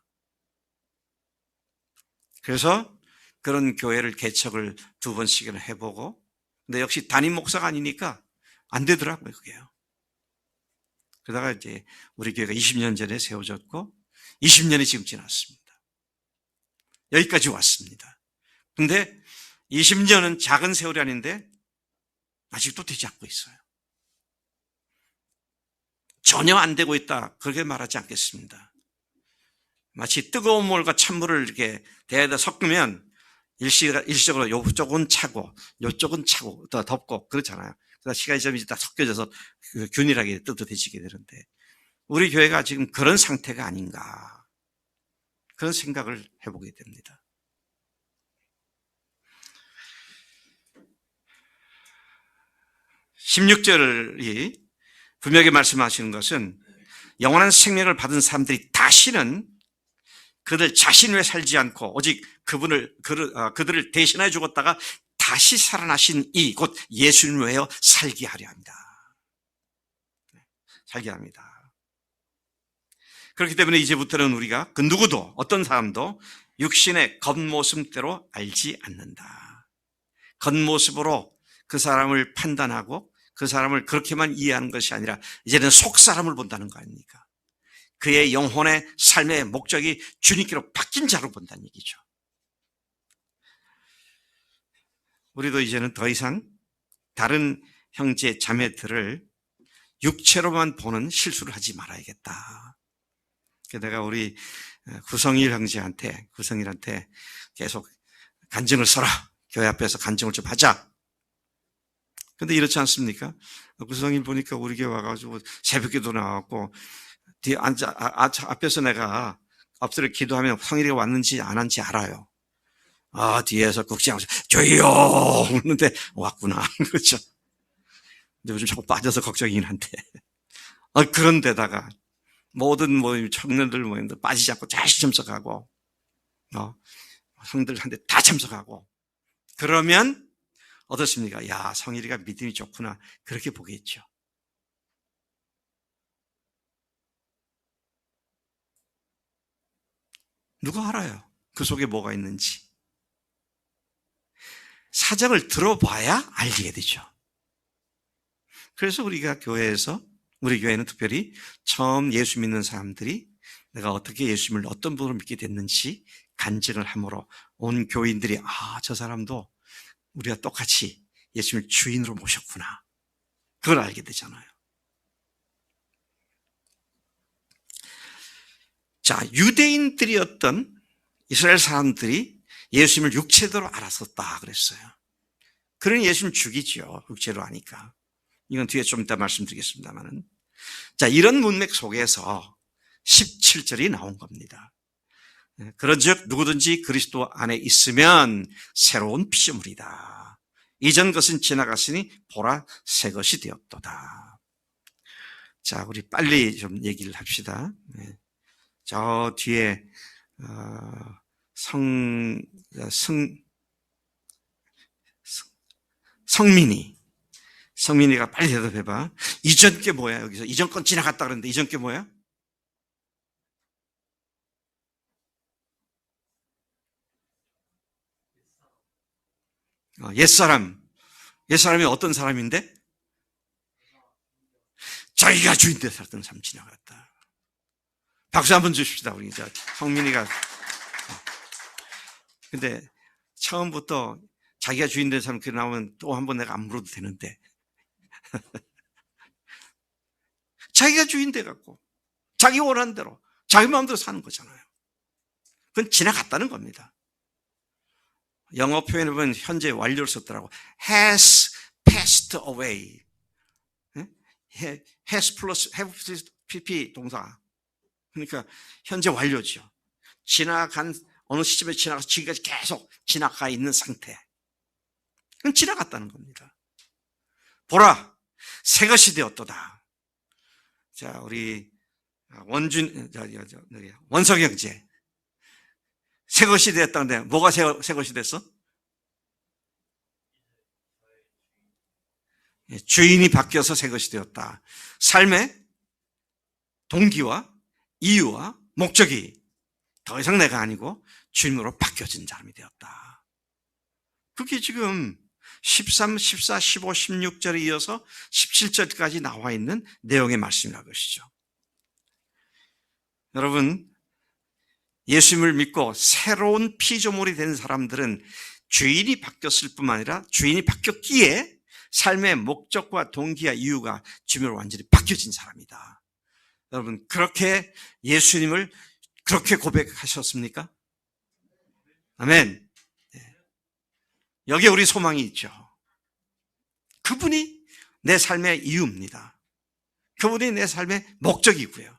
그래서 그런 교회를 개척을 2번씩이나 해보고, 근데 역시 담임 목사가 아니니까 안 되더라고요, 그게요. 그러다가 이제 우리 교회가 20년 전에 세워졌고 20년이 지금 지났습니다. 여기까지 왔습니다. 근데 20년은 작은 세월이 아닌데 아직도 되지 않고 있어요. 전혀 안 되고 있다, 그렇게 말하지 않겠습니다. 마치 뜨거운 물과 찬물을 이렇게 대야에다 섞으면 일시적으로 이쪽은 차고 이쪽은 차고 더 덥고 그렇잖아요. 그래서 시간이 좀 다 섞여져서 균일하게 뜨뜻해지게 되는데 우리 교회가 지금 그런 상태가 아닌가, 그런 생각을 해보게 됩니다. (16절이) 분명히 말씀하시는 것은 영원한 생명을 받은 사람들이 다시는 그들 자신 외에 살지 않고 오직 그들을 대신하여 죽었다가 다시 살아나신 이 곧 예수님 외에 살게 하려 합니다. 살게 합니다. 그렇기 때문에 이제부터는 우리가 그 누구도 어떤 사람도 육신의 겉모습대로 알지 않는다. 겉모습으로 그 사람을 판단하고 그 사람을 그렇게만 이해하는 것이 아니라 이제는 속 사람을 본다는 거 아닙니까? 그의 영혼의 삶의 목적이 주님께로 바뀐 자로 본다는 얘기죠. 우리도 이제는 더 이상 다른 형제 자매들을 육체로만 보는 실수를 하지 말아야겠다. 내가 우리 구성일 형제한테, 구성일한테 계속 간증을 써라. 교회 앞에서 간증을 좀 하자. 근데 이렇지 않습니까? 구성일 보니까 우리 교회 와가지고 새벽에도 나왔고, 뒤에 앉아, 앞에서 내가 엎드려 기도하면 성일이가 왔는지 안 왔는지 알아요. 뒤에서 국장하면서 저희요! 그러는데 왔구나. 그렇죠. 근데 요즘 자꾸 빠져서 걱정이긴 한데. 그런데다가 모든 모임, 청년들 모임도 빠지지 않고 잘 참석하고, 형들한테 다 참석하고, 그러면 어떻습니까? 야, 성일이가 믿음이 좋구나. 그렇게 보겠죠. 누가 알아요? 그 속에 뭐가 있는지. 사정을 들어봐야 알게 되죠. 그래서 우리가 교회에서, 우리 교회는 특별히 처음 예수 믿는 사람들이 내가 어떻게 예수님을 어떤 분으로 믿게 됐는지 간증을 함으로 온 교인들이 저 사람도 우리가 똑같이 예수님을 주인으로 모셨구나. 그걸 알게 되잖아요. 자, 유대인들이었던 이스라엘 사람들이 예수님을 육체대로 알았었다 그랬어요. 그러니 예수님 죽이죠. 육체로 하니까. 이건 뒤에 좀 이따 말씀드리겠습니다만은. 자, 이런 문맥 속에서 17절이 나온 겁니다. 그런즉 누구든지 그리스도 안에 있으면 새로운 피조물이다. 이전 것은 지나갔으니 보라 새 것이 되었도다. 자, 우리 빨리 좀 얘기를 합시다. 저 뒤에 성민이가 빨리 대답해봐. 이전 게 뭐야? 여기서 이전 건 지나갔다 그러는데 이전 게 뭐야? 옛사람이 어떤 사람인데? 자기가 주인되어 살던 사람 지나갔다. 박수 한번 주십시다. 우리 성민이가. 근데 처음부터 자기가 주인된 사람 그렇게 나오면 또 한 번 내가 안 물어도 되는데. 자기가 주인 돼갖고 자기 원하는 대로 자기 마음대로 사는 거잖아요. 그건 지나갔다는 겁니다. 영어 표현을 보면 현재 완료를 썼더라고. has passed away. has 플러스 have pp 동사. 그러니까 현재 완료죠. 지나간 어느 시점에 지나가서 지금까지 계속 지나가 있는 상태. 그건 지나갔다는 겁니다. 보라, 새 것이 되었도다. 자, 우리 원석 형제. 새 것이 되었다는데 뭐가 새 것이 됐어? 주인이 바뀌어서 새 것이 되었다. 삶의 동기와 이유와 목적이 더 이상 내가 아니고 주님으로 바뀌어진 사람이 되었다. 그게 지금 13, 14, 15, 16절에 이어서 17절까지 나와 있는 내용의 말씀이라는 것이죠. 여러분, 예수님을 믿고 새로운 피조물이 된 사람들은 주인이 바뀌었을 뿐만 아니라 주인이 바뀌었기에 삶의 목적과 동기와 이유가 주님으로 완전히 바뀌어진 사람이다. 여러분, 그렇게 예수님을 그렇게 고백하셨습니까? 아멘. 여기에 우리 소망이 있죠. 그분이 내 삶의 이유입니다. 그분이 내 삶의 목적이고요.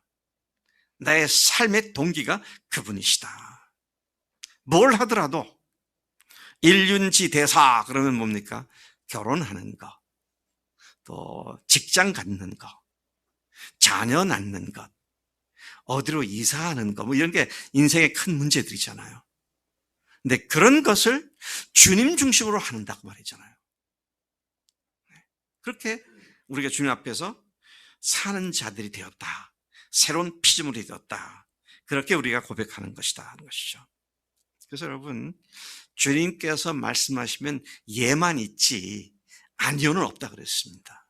나의 삶의 동기가 그분이시다. 뭘 하더라도 일륜지 대사 그러면 뭡니까? 결혼하는 거, 또 직장 갖는 거, 자녀 낳는 것, 어디로 이사하는 거, 뭐 이런 게 인생의 큰 문제들이잖아요. 근데 그런 것을 주님 중심으로 한다고 말했잖아요. 그렇게 우리가 주님 앞에서 사는 자들이 되었다. 새로운 피조물이 되었다. 그렇게 우리가 고백하는 것이다 하는 것이죠. 그래서 여러분, 주님께서 말씀하시면 예만 있지 아니오는 없다 그랬습니다.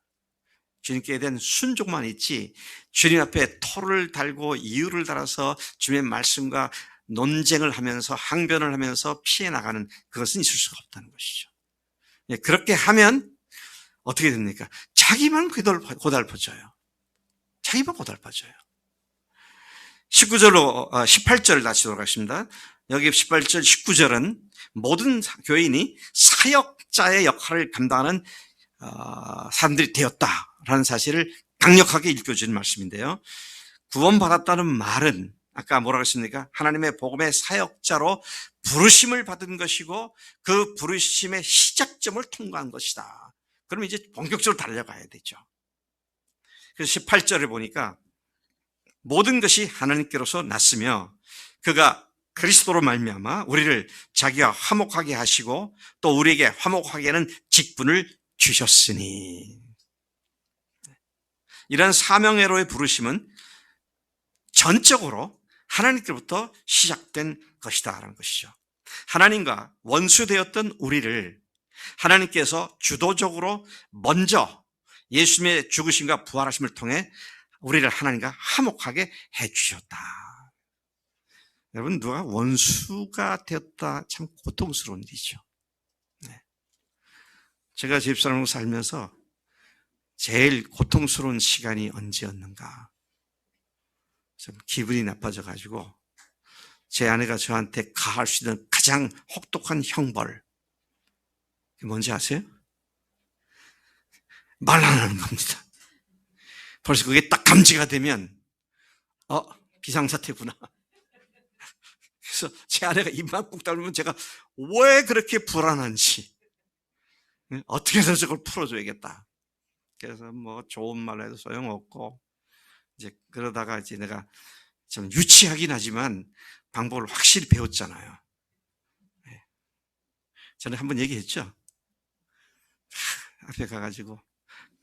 주님께 대한 순종만 있지 주님 앞에 토를 달고 이유를 달아서 주님의 말씀과 논쟁을 하면서 항변을 하면서 피해 나가는 그것은 있을 수가 없다는 것이죠. 그렇게 하면 어떻게 됩니까? 자기만 고달퍼져요. 자기만 고달퍼져요. 18절 다시 돌아가겠습니다. 여기 18절, 19절은 모든 교인이 사역자의 역할을 감당하는 사람들이 되었다라는 사실을 강력하게 일깨워주는 말씀인데요. 구원받았다는 말은 아까 뭐라고 했습니까? 하나님의 복음의 사역자로 부르심을 받은 것이고 그 부르심의 시작점을 통과한 것이다. 그럼 이제 본격적으로 달려가야 되죠. 그래서 18절에 보니까 모든 것이 하나님께로서 났으며 그가 그리스도로 말미암아 우리를 자기와 화목하게 하시고 또 우리에게 화목하게 하는 직분을 주셨으니, 이런 사명회로의 부르심은 전적으로 하나님께로부터 시작된 것이다라는 것이죠. 하나님과 원수되었던 우리를 하나님께서 주도적으로 먼저 예수님의 죽으심과 부활하심을 통해 우리를 하나님과 화목하게 해주셨다. 여러분, 누가 원수가 되었다 참 고통스러운 일이죠. 네. 제가 집사람으로 살면서 제일 고통스러운 시간이 언제였는가? 좀 기분이 나빠져가지고 제 아내가 저한테 가할 수 있는 가장 혹독한 형벌, 그게 뭔지 아세요? 말 안 하는 겁니다. 벌써 그게 딱 감지가 되면 비상사태구나. 그래서 제 아내가 입만 꾹 다물면 제가 왜 그렇게 불안한지 어떻게 해서 저걸 풀어줘야겠다. 그래서 뭐 좋은 말로 해도 소용없고 이제 그러다가 이제 내가 좀 유치하긴 하지만 방법을 확실히 배웠잖아요. 저는 한번 얘기했죠. 앞에 가가지고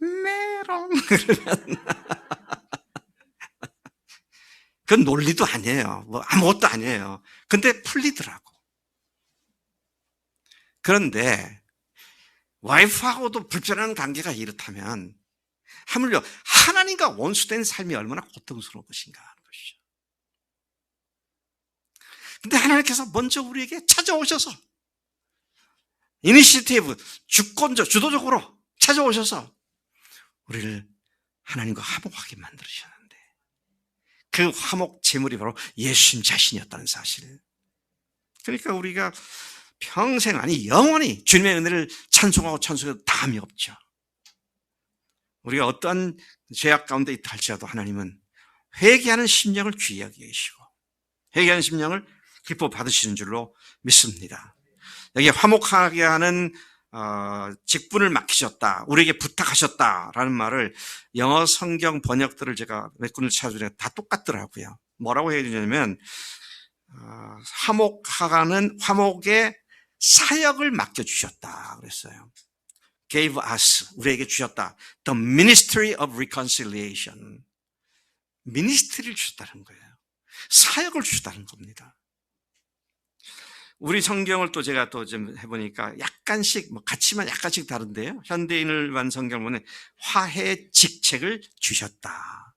메롱 그러면 그건 논리도 아니에요. 뭐 아무것도 아니에요. 근데 풀리더라고. 그런데 와이프하고도 불편한 관계가 이렇다면 하물며 하나님과 원수된 삶이 얼마나 고통스러운 것인가 하는 것이죠. 근데 하나님께서 먼저 우리에게 찾아오셔서 이니시티브, 주도적으로 찾아오셔서 우리를 하나님과 화목하게 만들으셨는데 그 화목 제물이 바로 예수님 자신이었다는 사실. 그러니까 우리가 평생, 아니 영원히 주님의 은혜를 찬송하고 찬송해도 담이 없죠. 우리가 어떠한 죄악 가운데 있다 할지라도 하나님은 회개하는 심령을 귀히 여기시고 회개하는 심령을 기뻐 받으시는 줄로 믿습니다. 여기 화목하게 하는 직분을 맡기셨다, 우리에게 부탁하셨다라는 말을 영어 성경 번역들을 제가 몇 군을 찾아보니까 다 똑같더라고요. 뭐라고 해야 되냐면 화목의 사역을 맡겨주셨다 그랬어요. gave us, 우리에게 주셨다. The ministry of reconciliation. 미니스트리를 주셨다는 거예요. 사역을 주셨다는 겁니다. 우리 성경을 또 제가 또 좀 해보니까 약간씩, 같지만 약간씩 다른데요. 현대인을 만 성경을 보면 화해 직책을 주셨다.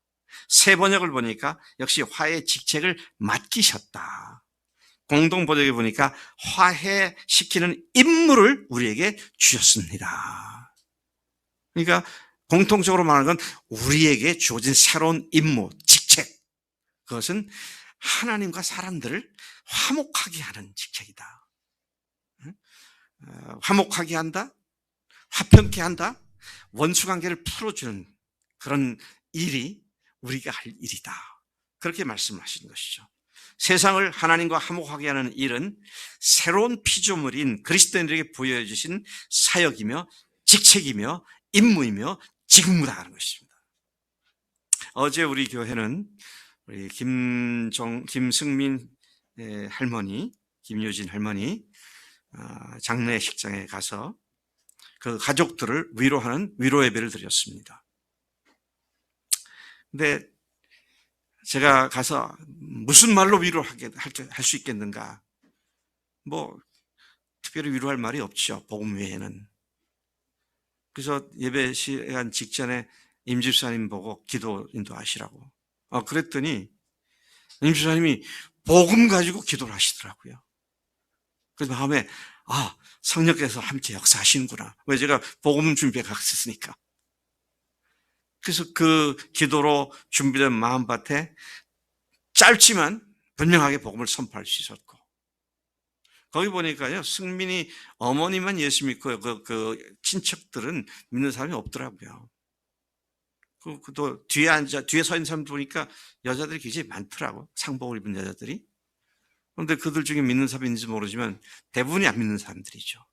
새 번역을 보니까 역시 화해 직책을 맡기셨다. 공동 번역에 보니까 화해시키는 임무를 우리에게 주셨습니다. 그러니까 공통적으로 말하는 건 우리에게 주어진 새로운 임무, 직책. 그것은 하나님과 사람들을 화목하게 하는 직책이다. 화목하게 한다, 화평케 한다, 원수관계를 풀어주는 그런 일이 우리가 할 일이다. 그렇게 말씀하신 것이죠. 세상을 하나님과 화목하게 하는 일은 새로운 피조물인 그리스도인들에게 부여해주신 사역이며 직책이며 임무이며 직무다 하는 것입니다. 어제 우리 교회는 우리 김승민 할머니, 김효진 할머니 장례식장에 가서 그 가족들을 위로하는 위로 예배를 드렸습니다. 근데 제가 가서 무슨 말로 위로하게 할 수 있겠는가? 뭐 특별히 위로할 말이 없죠. 복음 외에는. 그래서 예배 시간 직전에 임 집사님 보고 기도 인도하시라고. 그랬더니 임 집사님이 복음 가지고 기도를 하시더라고요. 그래서 마음에 성령께서 함께 역사하시는구나. 왜 제가 복음 준비해 갔었으니까. 그래서 그 기도로 준비된 마음밭에 짧지만 분명하게 복음을 선포할 수 있었고, 거기 보니까요, 승민이 어머니만 예수 믿고 그 친척들은 믿는 사람이 없더라고요. 또 뒤에 서 있는 사람 보니까 여자들이 굉장히 많더라고. 상복을 입은 여자들이. 그런데 그들 중에 믿는 사람이 있는지 모르지만 대부분이 안 믿는 사람들이죠.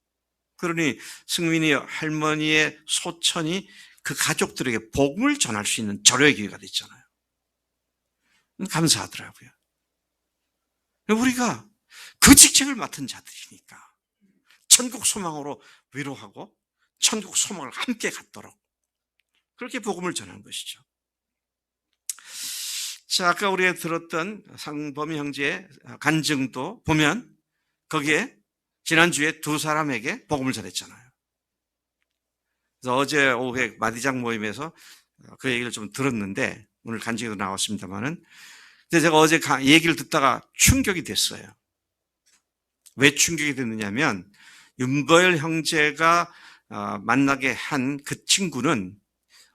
그러니 승민이 할머니의 소천이 그 가족들에게 복음을 전할 수 있는 절호의 기회가 됐잖아요. 감사하더라고요. 우리가 그 직책을 맡은 자들이니까 천국 소망으로 위로하고 천국 소망을 함께 갖도록 그렇게 복음을 전한 것이죠. 자, 아까 우리가 들었던 상범이 형제의 간증도 보면 거기에 지난주에 두 사람에게 복음을 전했잖아요. 그래서 어제 오후에 마디장 모임에서 그 얘기를 좀 들었는데 오늘 간증에도 나왔습니다만은, 근데 제가 어제 얘기를 듣다가 충격이 됐어요. 왜 충격이 됐느냐면 윤보열 형제가 만나게 한 그 친구는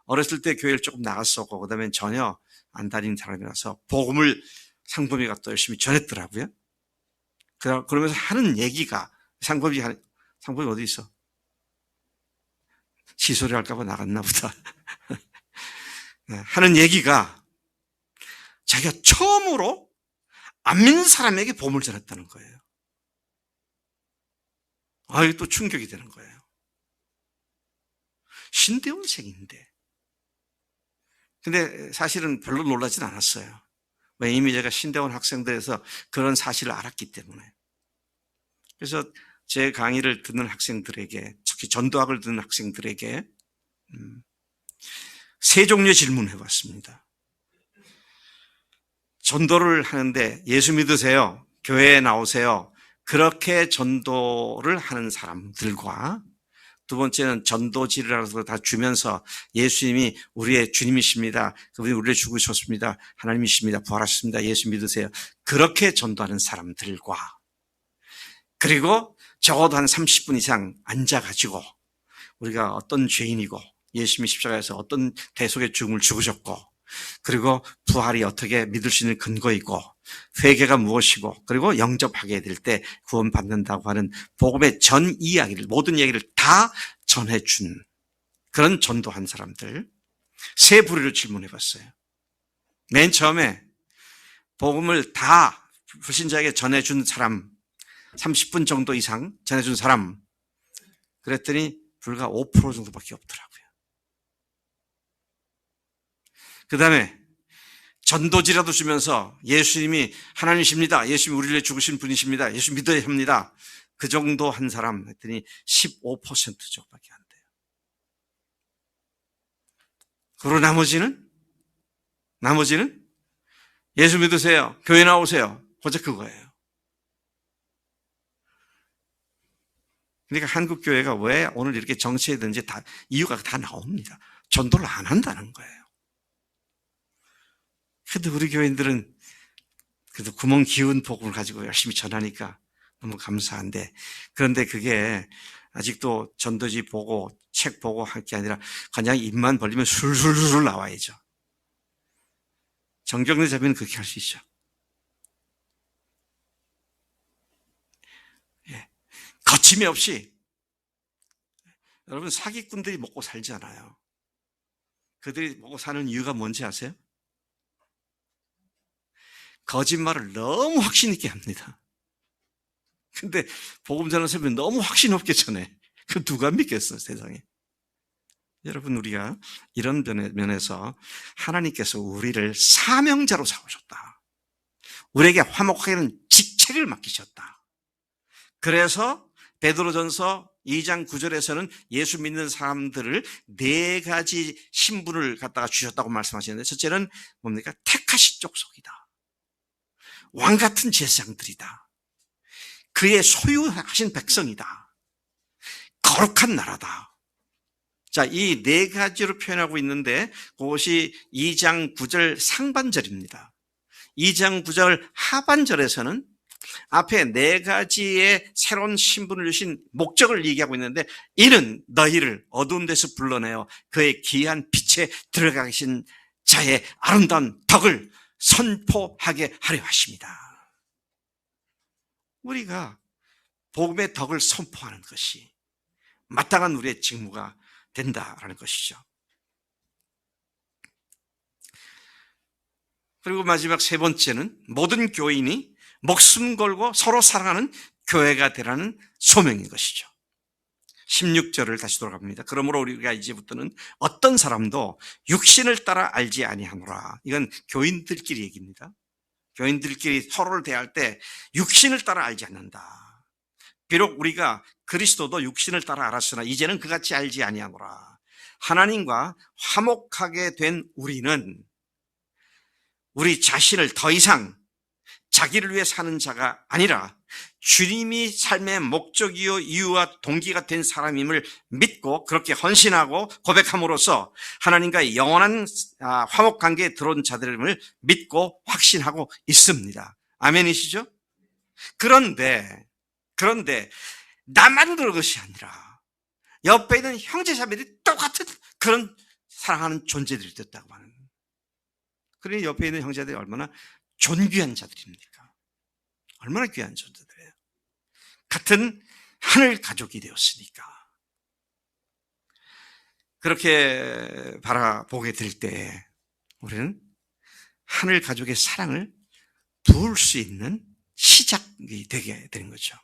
어렸을 때 교회를 조금 나갔었고 그다음에 전혀 안 다니는 사람이라서 복음을 상범이가 또 열심히 전했더라고요. 그러면서 하는 얘기가 상범이 어디 있어? 시소리 할까 봐 나갔나 보다. 하는 얘기가 자기가 처음으로 안 믿는 사람에게 복음을 전했다는 거예요. 이게 또 충격이 되는 거예요. 신대원생인데. 근데 사실은 별로 놀라진 않았어요. 왜 이미 제가 신대원 학생들에서 그런 사실을 알았기 때문에. 그래서 제 강의를 듣는 학생들에게, 특히 전도학을 듣는 학생들에게 세 종류의 질문을 해봤습니다. 전도를 하는데 예수 믿으세요? 교회에 나오세요? 그렇게 전도를 하는 사람들과, 두 번째는 전도지라서 다 주면서 예수님이 우리의 주님이십니다. 그분이 우리를 죽으셨습니다. 하나님이십니다. 부활하셨습니다. 예수 믿으세요. 그렇게 전도하는 사람들과, 그리고 적어도 한 30분 이상 앉아가지고 우리가 어떤 죄인이고 예수님이 십자가에서 어떤 대속의 죽음을 죽으셨고, 그리고 부활이 어떻게 믿을 수 있는 근거이고, 회개가 무엇이고, 그리고 영접하게 될 때 구원받는다고 하는 복음의 전 이야기를, 모든 이야기를 다 전해준 그런 전도한 사람들 세 부류를 질문해 봤어요. 맨 처음에 복음을 다 불신자에게 전해준 사람, 30분 정도 이상 전해준 사람, 그랬더니 불과 5% 정도밖에 없더라고요. 그 다음에 전도지라도 주면서 예수님이 하나님이십니다. 예수님이 우리를 위해 죽으신 분이십니다. 예수 믿어야 합니다. 그 정도 한 사람 했더니 15% 정도밖에 안 돼요. 그리고 나머지는 예수 믿으세요. 교회 나오세요. 고작 그거예요. 그러니까 한국 교회가 왜 오늘 이렇게 정체되는지 다 이유가 다 나옵니다. 전도를 안 한다는 거예요. 그래도 우리 교인들은 그래도 구멍 기운 복음을 가지고 열심히 전하니까 너무 감사한데, 그런데 그게 아직도 전도지 보고 책 보고 할 게 아니라 그냥 입만 벌리면 술술술 나와야죠. 정경래 자매는 그렇게 할 수 있죠. 예. 거침이 없이. 여러분, 사기꾼들이 먹고 살잖아요. 그들이 먹고 사는 이유가 뭔지 아세요? 거짓말을 너무 확신 있게 합니다. 근데 복음 전하는 사람이 너무 확신 없게 전해. 그 누가 믿겠어, 세상에. 여러분, 우리가 이런 면에서 하나님께서 우리를 사명자로 세우셨다. 우리에게 화목하게는 직책을 맡기셨다. 그래서 베드로전서 2장 9절에서는 예수 믿는 사람들을 네 가지 신분을 갖다가 주셨다고 말씀하시는데, 첫째는 뭡니까? 택하신 족속이다. 왕 같은 제사장들이다. 그의 소유하신 백성이다. 거룩한 나라다. 자, 이 네 가지로 표현하고 있는데 그것이 2장 9절 상반절입니다. 2장 9절 하반절에서는 앞에 네 가지의 새로운 신분을 주신 목적을 얘기하고 있는데, 이는 너희를 어두운 데서 불러내어 그의 귀한 빛에 들어가 계신 자의 아름다운 덕을 선포하게 하려 하십니다. 우리가 복음의 덕을 선포하는 것이 마땅한 우리의 직무가 된다라는 것이죠. 그리고 마지막 세 번째는 모든 교인이 목숨 걸고 서로 사랑하는 교회가 되라는 소명인 것이죠. 16절을 다시 돌아갑니다. 그러므로 우리가 이제부터는 어떤 사람도 육신을 따라 알지 아니하노라. 이건 교인들끼리 얘기입니다. 교인들끼리 서로를 대할 때 육신을 따라 알지 않는다. 비록 우리가 그리스도도 육신을 따라 알았으나 이제는 그같이 알지 아니하노라. 하나님과 화목하게 된 우리는 우리 자신을 더 이상 자기를 위해 사는 자가 아니라 주님이 삶의 목적이요 이유와 동기가 된 사람임을 믿고 그렇게 헌신하고 고백함으로써 하나님과의 영원한 화목 관계에 들어온 자들임을 믿고 확신하고 있습니다. 아멘이시죠? 그런데 나만 그런 것이 아니라 옆에 있는 형제자매들이 똑같은 그런 사랑하는 존재들이 됐다고 하는. 그러니 옆에 있는 형제들이 얼마나 존귀한 자들입니까? 얼마나 귀한 존재들이에요. 같은 하늘 가족이 되었으니까. 그렇게 바라보게 될 때 우리는 하늘 가족의 사랑을 부을 수 있는 시작이 되게 되는 거죠.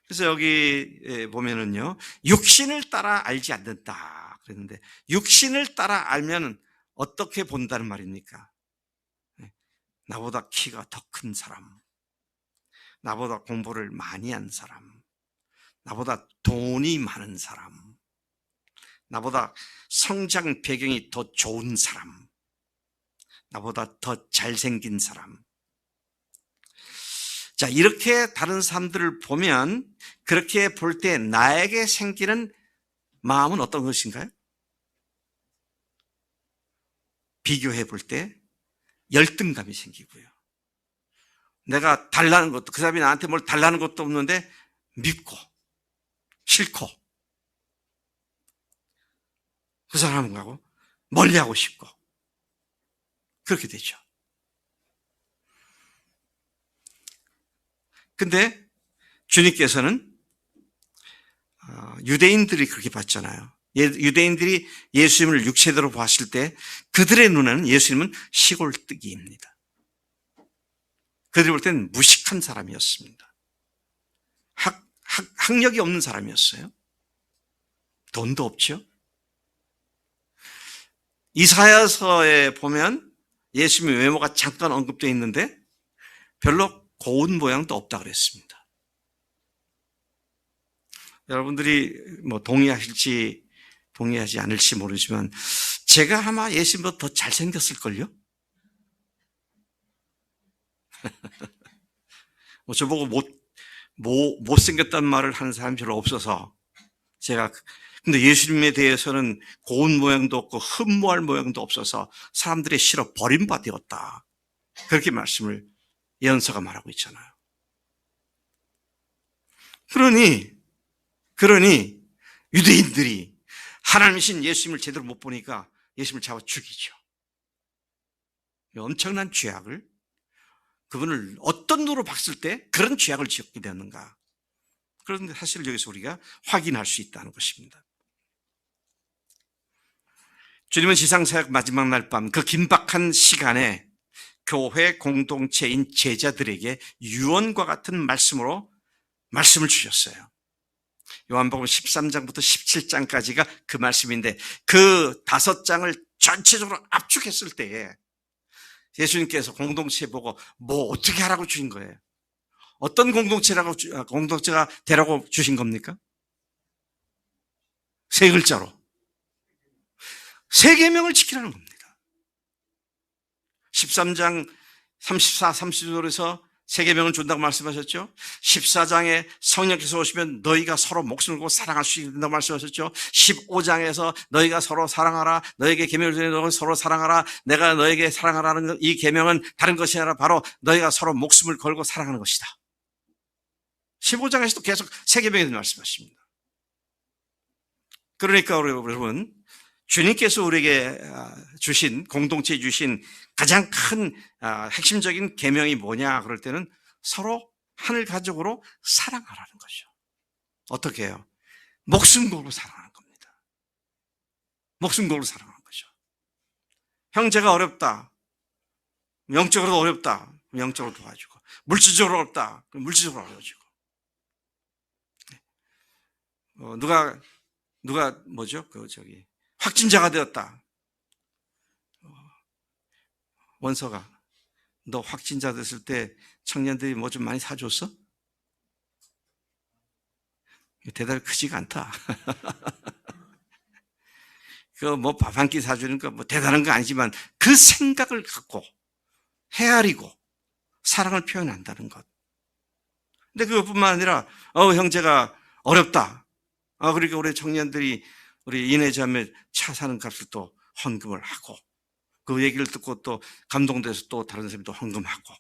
그래서 여기 보면은요, 육신을 따라 알지 않는다 그랬는데, 육신을 따라 알면 어떻게 본다는 말입니까? 나보다 키가 더 큰 사람, 나보다 공부를 많이 한 사람, 나보다 돈이 많은 사람, 나보다 성장 배경이 더 좋은 사람, 나보다 더 잘생긴 사람. 자, 이렇게 다른 사람들을 보면 그렇게 볼 때 나에게 생기는 마음은 어떤 것인가요? 비교해 볼 때 열등감이 생기고요. 내가 달라는 것도, 그 사람이 나한테 뭘 달라는 것도 없는데 밉고 싫고 그 사람하고 멀리하고 싶고 그렇게 되죠. 근데 주님께서는 유대인들이 그렇게 봤잖아요. 유대인들이 예수님을 육체대로 봤을 때 그들의 눈에는 예수님은 시골뜨기입니다. 그들이 볼 때는 무식한 사람이었습니다. 학력이 없는 사람이었어요. 돈도 없죠. 이사야서에 보면 예수님의 외모가 잠깐 언급되어 있는데 별로 고운 모양도 없다 그랬습니다. 여러분들이 동의하실지 동의하지 않을지 모르지만 제가 아마 예수님보다 더 잘생겼을걸요? 저보고 못생겼다는 말을 하는 사람이 별로 없어서 근데 예수님에 대해서는 고운 모양도 없고 흠모할 모양도 없어서 사람들의 싫어 버림받았다. 그렇게 말씀을 예언서가 말하고 있잖아요. 그러니 유대인들이 하나님이신 예수님을 제대로 못 보니까 예수님을 잡아 죽이죠. 엄청난 죄악을, 그분을 어떤 눈으로 봤을 때 그런 죄악을 지었게 되었는가. 그런데 사실 여기서 우리가 확인할 수 있다는 것입니다. 주님은 지상사역 마지막 날 밤 그 긴박한 시간에 교회 공동체인 제자들에게 유언과 같은 말씀으로 말씀을 주셨어요. 요한복음 13장부터 17장까지가 그 말씀인데 그 5장을 전체적으로 압축했을 때에 예수님께서 공동체 보고 어떻게 하라고 주신 거예요? 어떤 공동체가 되라고 주신 겁니까? 3글자로. 3계명을 지키라는 겁니다. 13장 34, 35절에서 세 계명을 준다고 말씀하셨죠. 14장에 성령께서 오시면 너희가 서로 목숨을 걸고 사랑할 수 있다고 말씀하셨죠. 15장에서 너희가 서로 사랑하라. 너에게 계명을 주니 너희 서로 사랑하라. 내가 너에게 사랑하라는 이 계명은 다른 것이 아니라 바로 너희가 서로 목숨을 걸고 사랑하는 것이다. 15장에서도 계속 세 계명에 대해 말씀하십니다. 그러니까 여러분, 주님께서 우리에게 주신, 공동체에 주신 가장 큰 핵심적인 계명이 뭐냐 그럴 때는 서로 하늘 가족으로 사랑하라는 거죠. 어떻게 해요? 목숨 걸고 사랑하는 겁니다. 목숨 걸고 사랑하는 거죠. 형제가 어렵다, 영적으로 어렵다, 영적으로 도와주고, 물질적으로 어렵다, 물질적으로 도와주고. 누가 뭐죠? 확진자가 되었다. 원서가, 너 확진자 됐을 때 청년들이 뭐 좀 많이 사줬어? 대단히 크지가 않다. 뭐 밥 한 끼 사주는 거 뭐 대단한 거 아니지만 그 생각을 갖고 헤아리고 사랑을 표현한다는 것. 근데 그것뿐만 아니라, 형제가 어렵다. 그러니까 우리 청년들이 우리 이내자매 차 사는 값을 또 헌금을 하고, 그 얘기를 듣고 또 감동돼서 또 다른 사람이 또 헌금하고,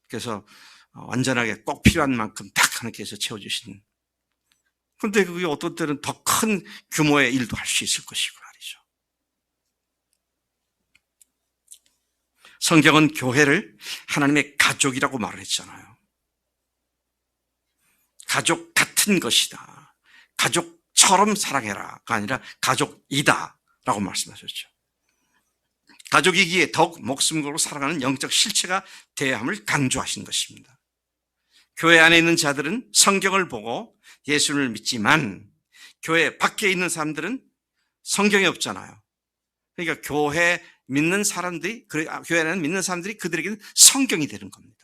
그래서 완전하게 꼭 필요한 만큼 딱 하나님께서 채워주시는. 그런데 그게 어떤 때는 더 큰 규모의 일도 할 수 있을 것이고 말이죠. 성경은 교회를 하나님의 가족이라고 말을 했잖아요. 가족 같은 것이다. 가족처럼 사랑해라가 아니라 가족이다 라고 말씀하셨죠. 가족이기에 더욱 목숨 걸고 사랑하는 영적 실체가 되어야 함을 강조하신 것입니다. 교회 안에 있는 자들은 성경을 보고 예수를 믿지만 교회 밖에 있는 사람들은 성경이 없잖아요. 그러니까 교회 믿는 사람들이, 교회 안에 믿는 사람들이 그들에게는 성경이 되는 겁니다.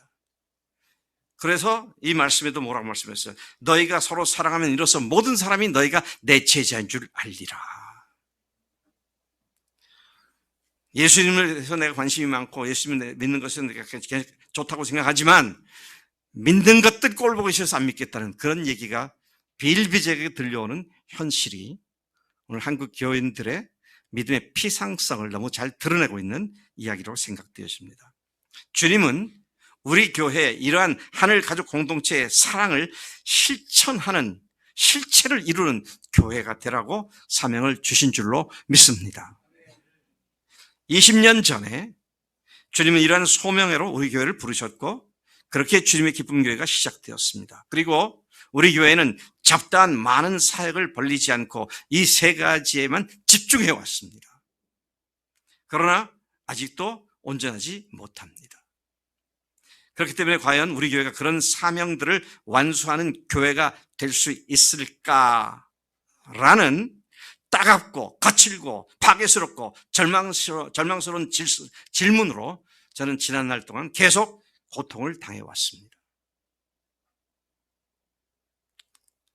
그래서 이 말씀에도 뭐라고 말씀했어요? 너희가 서로 사랑하면 이로써 모든 사람이 너희가 내 제자인 줄 알리라. 예수님을 대해서 내가 관심이 많고 예수님을 믿는 것은 내가 좋다고 생각하지만 믿는 것들 꼴 보기 싫어서 안 믿겠다는 그런 얘기가 비일비재하게 들려오는 현실이 오늘 한국 교인들의 믿음의 피상성을 너무 잘 드러내고 있는 이야기로 생각되어집니다. 주님은 우리 교회에 이러한 하늘 가족 공동체의 사랑을 실천하는, 실체를 이루는 교회가 되라고 사명을 주신 줄로 믿습니다. 20년 전에 주님은 이러한 소명으로 우리 교회를 부르셨고 그렇게 주님의 기쁨 교회가 시작되었습니다. 그리고 우리 교회는 잡다한 많은 사역을 벌리지 않고 이 세 가지에만 집중해 왔습니다. 그러나 아직도 온전하지 못합니다. 그렇기 때문에 과연 우리 교회가 그런 사명들을 완수하는 교회가 될 수 있을까라는 따갑고 거칠고 파괴스럽고 절망스러운 질문으로 저는 지난 날 동안 계속 고통을 당해왔습니다.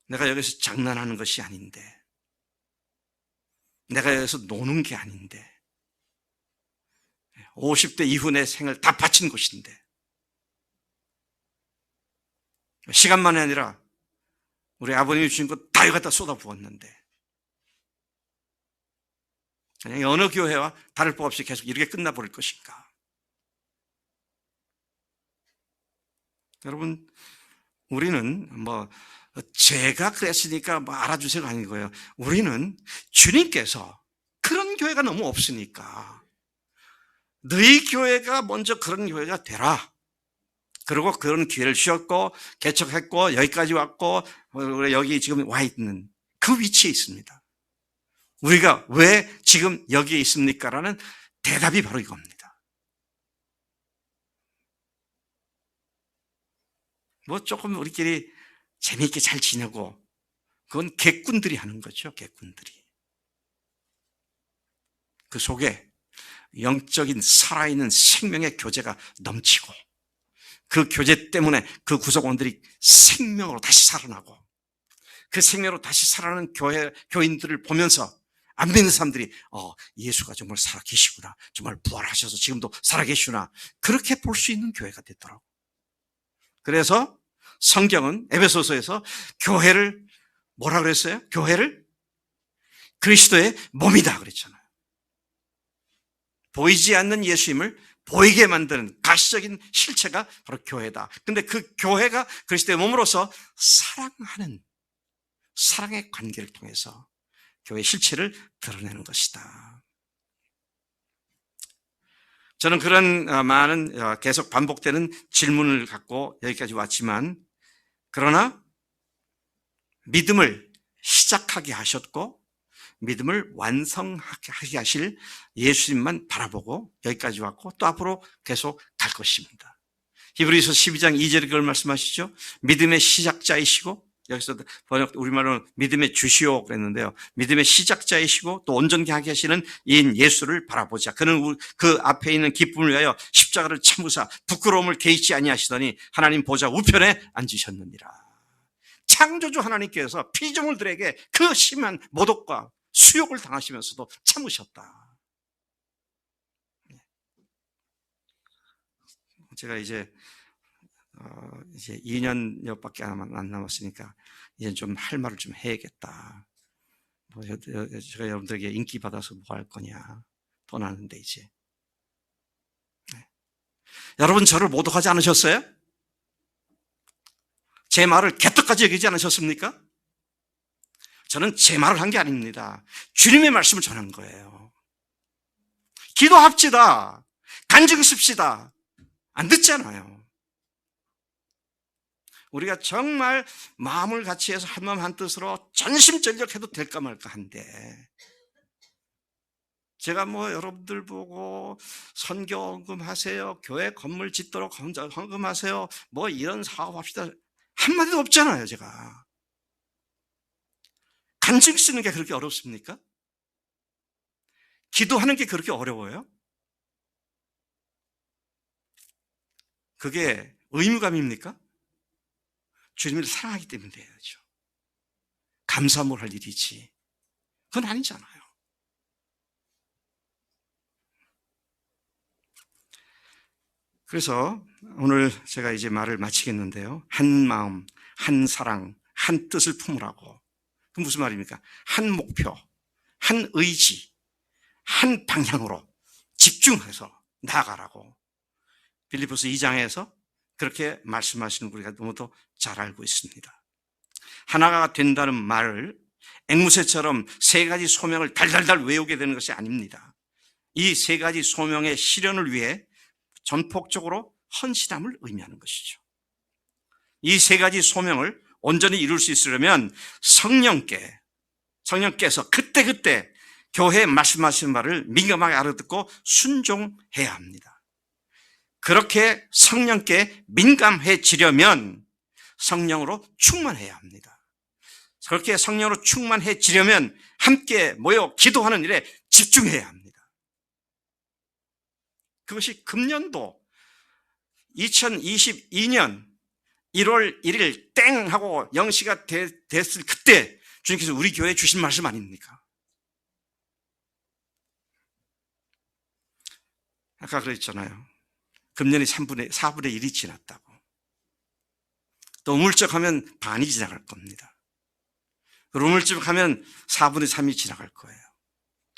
내가 여기서 장난하는 것이 아닌데, 내가 여기서 노는 게 아닌데, 50대 이후 내 생을 다 바친 것인데, 시간만이 아니라 우리 아버님이 주신 것 다 갖다 쏟아부었는데, 그냥 어느 교회와 다를 바 없이 계속 이렇게 끝나버릴 것인가. 여러분, 우리는 제가 그랬으니까 알아주세요가 아닌 거예요. 우리는 주님께서 그런 교회가 너무 없으니까 너희 교회가 먼저 그런 교회가 되라. 그리고 그런 기회를 주셨고 개척했고 여기까지 왔고 여기 지금 와 있는 그 위치에 있습니다. 우리가 왜 지금 여기에 있습니까? 라는 대답이 바로 이겁니다. 조금 우리끼리 재미있게 잘 지내고, 그건 객꾼들이 하는 거죠, 객꾼들이. 그 속에 영적인 살아있는 생명의 교제가 넘치고, 그 교제 때문에 그 구성원들이 생명으로 다시 살아나고, 그 생명으로 다시 살아나는 교인들을 보면서 안 믿는 사람들이 예수가 정말 살아계시구나, 정말 부활하셔서 지금도 살아계시구나, 그렇게 볼 수 있는 교회가 됐더라고. 그래서 성경은 에베소서에서 교회를 뭐라 그랬어요? 교회를 그리스도의 몸이다 그랬잖아요. 보이지 않는 예수님을 보이게 만드는 가시적인 실체가 바로 교회다. 근데 그 교회가 그리스도의 몸으로서 사랑하는 사랑의 관계를 통해서 교회의 실체를 드러내는 것이다. 저는 그런 많은 계속 반복되는 질문을 갖고 여기까지 왔지만, 그러나 믿음을 시작하게 하셨고 믿음을 완성하게 하실 예수님만 바라보고 여기까지 왔고 또 앞으로 계속 갈 것입니다. 히브리서 12장 2절에 그걸 말씀하시죠. 믿음의 시작자이시고, 여기서 번역 우리말로는 믿음의 주시오 그랬는데요. 믿음의 시작자이시고 또 온전케 하게 하시는 이인 예수를 바라보자. 그는 그 앞에 있는 기쁨을 위하여 십자가를 참으사 부끄러움을 개의치 아니하시더니 하나님 보좌 우편에 앉으셨느니라. 창조주 하나님께서 피조물들에게 그 심한 모독과 수욕을 당하시면서도 참으셨다. 제가 이제 2년여밖에 안 남았으니까 이제 좀 할 말을 좀 해야겠다. 제가 여러분들에게 인기 받아서 뭐 할 거냐, 돈 아는데 이제. 네. 여러분 저를 모독하지 않으셨어요? 제 말을 개떡같이 여기지 않으셨습니까? 저는 제 말을 한 게 아닙니다. 주님의 말씀을 전한 거예요. 기도합시다. 간증 씁시다. 안 듣잖아요. 우리가 정말 마음을 같이 해서 한마음 한뜻으로 전심전력해도 될까 말까 한데, 제가 뭐 여러분들 보고 선교헌금 하세요, 교회 건물 짓도록 헌금하세요, 뭐 이런 사업합시다 한마디도 없잖아요. 제가 간증 쓰는 게 그렇게 어렵습니까? 기도하는 게 그렇게 어려워요? 그게 의무감입니까? 주님을 사랑하기 때문에 돼야죠. 감사함을 할 일이지 그건 아니잖아요. 그래서 오늘 제가 이제 말을 마치겠는데요. 한 마음, 한 사랑, 한 뜻을 품으라고. 그 무슨 말입니까? 한 목표, 한 의지, 한 방향으로 집중해서 나아가라고 빌립보서 2장에서 그렇게 말씀하시는 걸 우리가 너무도 잘 알고 있습니다. 하나가 된다는 말을 앵무새처럼 세 가지 소명을 달달달 외우게 되는 것이 아닙니다. 이 세 가지 소명의 실현을 위해 전폭적으로 헌신함을 의미하는 것이죠. 이 세 가지 소명을 온전히 이룰 수 있으려면 성령께서 그때그때 교회에 말씀하시는 말을 민감하게 알아듣고 순종해야 합니다. 그렇게 성령께 민감해지려면 성령으로 충만해야 합니다. 그렇게 성령으로 충만해지려면 함께 모여 기도하는 일에 집중해야 합니다. 그것이 금년도 2022년 1월 1일 땡 하고 0시가 됐을 그때 주님께서 우리 교회에 주신 말씀 아닙니까? 아까 그랬잖아요. 금년이 4분의 1이 지났다고. 또 우물쩍하면 반이 지나갈 겁니다. 그리고 우물쩍하면 4분의 3이 지나갈 거예요.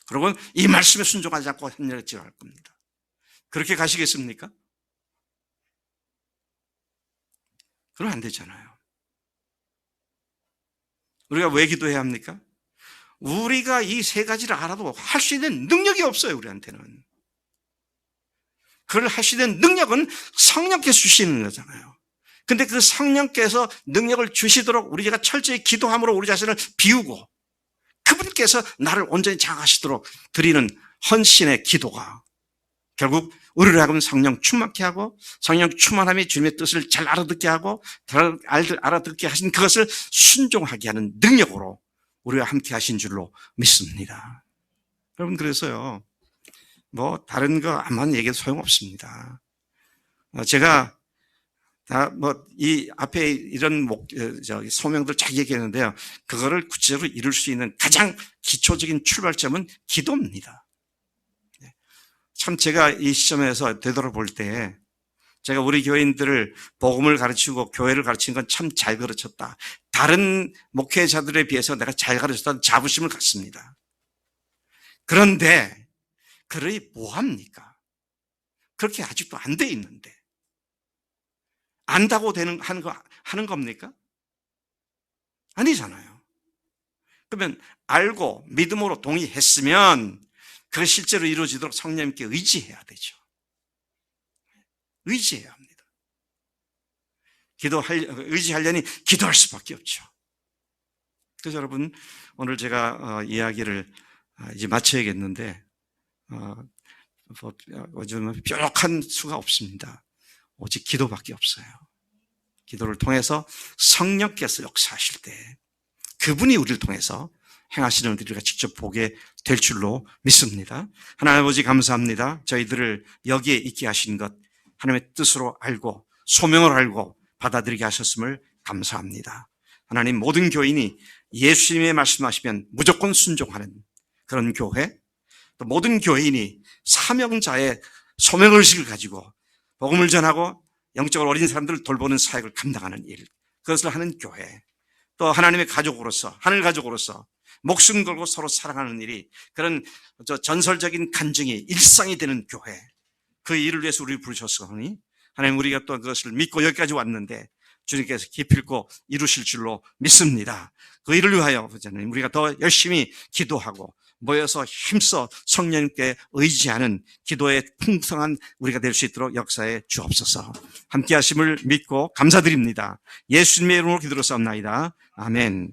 그리고 이 말씀에 순종하지 않고 한 년을 지나갈 겁니다. 그렇게 가시겠습니까? 그러면 안 되잖아요. 우리가 왜 기도해야 합니까? 우리가 이 세 가지를 알아도 할 수 있는 능력이 없어요, 우리한테는. 그걸 할 수 있는 능력은 성령께서 주시는 거잖아요. 근데 그 성령께서 능력을 주시도록 우리가 철저히 기도함으로 우리 자신을 비우고 그분께서 나를 온전히 장악하시도록 드리는 헌신의 기도가 결국 우리를 하여금 성령 충만케 하고 성령 충만함이 주님의 뜻을 잘 알아듣게 하고 알아듣게 하신 그것을 순종하게 하는 능력으로 우리와 함께 하신 줄로 믿습니다. 여러분, 그래서요, 뭐 다른 거 아무나 얘기해도 소용없습니다. 제가 이 앞에 이런 소명들 잘 얘기했는데요, 그거를 구체적으로 이룰 수 있는 가장 기초적인 출발점은 기도입니다. 참 제가 이 시점에서 되돌아볼 때 제가 우리 교인들을 복음을 가르치고 교회를 가르치는 건 참 잘 가르쳤다. 다른 목회자들에 비해서 내가 잘 가르쳤다는 자부심을 갖습니다. 그런데 그러니 뭐합니까? 그렇게 아직도 안 돼 있는데. 안다고 하는 겁니까? 아니잖아요. 그러면 알고 믿음으로 동의했으면 그게 실제로 이루어지도록 성령님께 의지해야 되죠. 의지해야 합니다. 의지하려니 기도할 수밖에 없죠. 그래서 여러분, 오늘 제가 이야기를 이제 마쳐야겠는데, 요즘은 뾰족한 수가 없습니다. 오직 기도밖에 없어요. 기도를 통해서 성령께서 역사하실 때 그분이 우리를 통해서 행하시는 우리가 직접 보게 될 줄로 믿습니다. 하나님 아버지 감사합니다. 저희들을 여기에 있게 하신 것 하나님의 뜻으로 알고 소명을 알고 받아들이게 하셨음을 감사합니다. 하나님, 모든 교인이 예수님의 말씀하시면 무조건 순종하는 그런 교회, 또 모든 교인이 사명자의 소명의식을 가지고 복음을 전하고 영적으로 어린 사람들을 돌보는 사역을 감당하는 일, 그것을 하는 교회, 또 하나님의 가족으로서, 하늘 가족으로서 목숨 걸고 서로 사랑하는 일이 그런 전설적인 간증이 일상이 되는 교회, 그 일을 위해서 우리를 부르셨으니 하나님, 우리가 또 그것을 믿고 여기까지 왔는데 주님께서 기필코 이루실 줄로 믿습니다. 그 일을 위하여 우리가 더 열심히 기도하고 모여서 힘써 성령님께 의지하는 기도의 풍성한 우리가 될 수 있도록 역사해 주옵소서. 함께 하심을 믿고 감사드립니다. 예수님의 이름으로 기도로 싸움나이다. 아멘.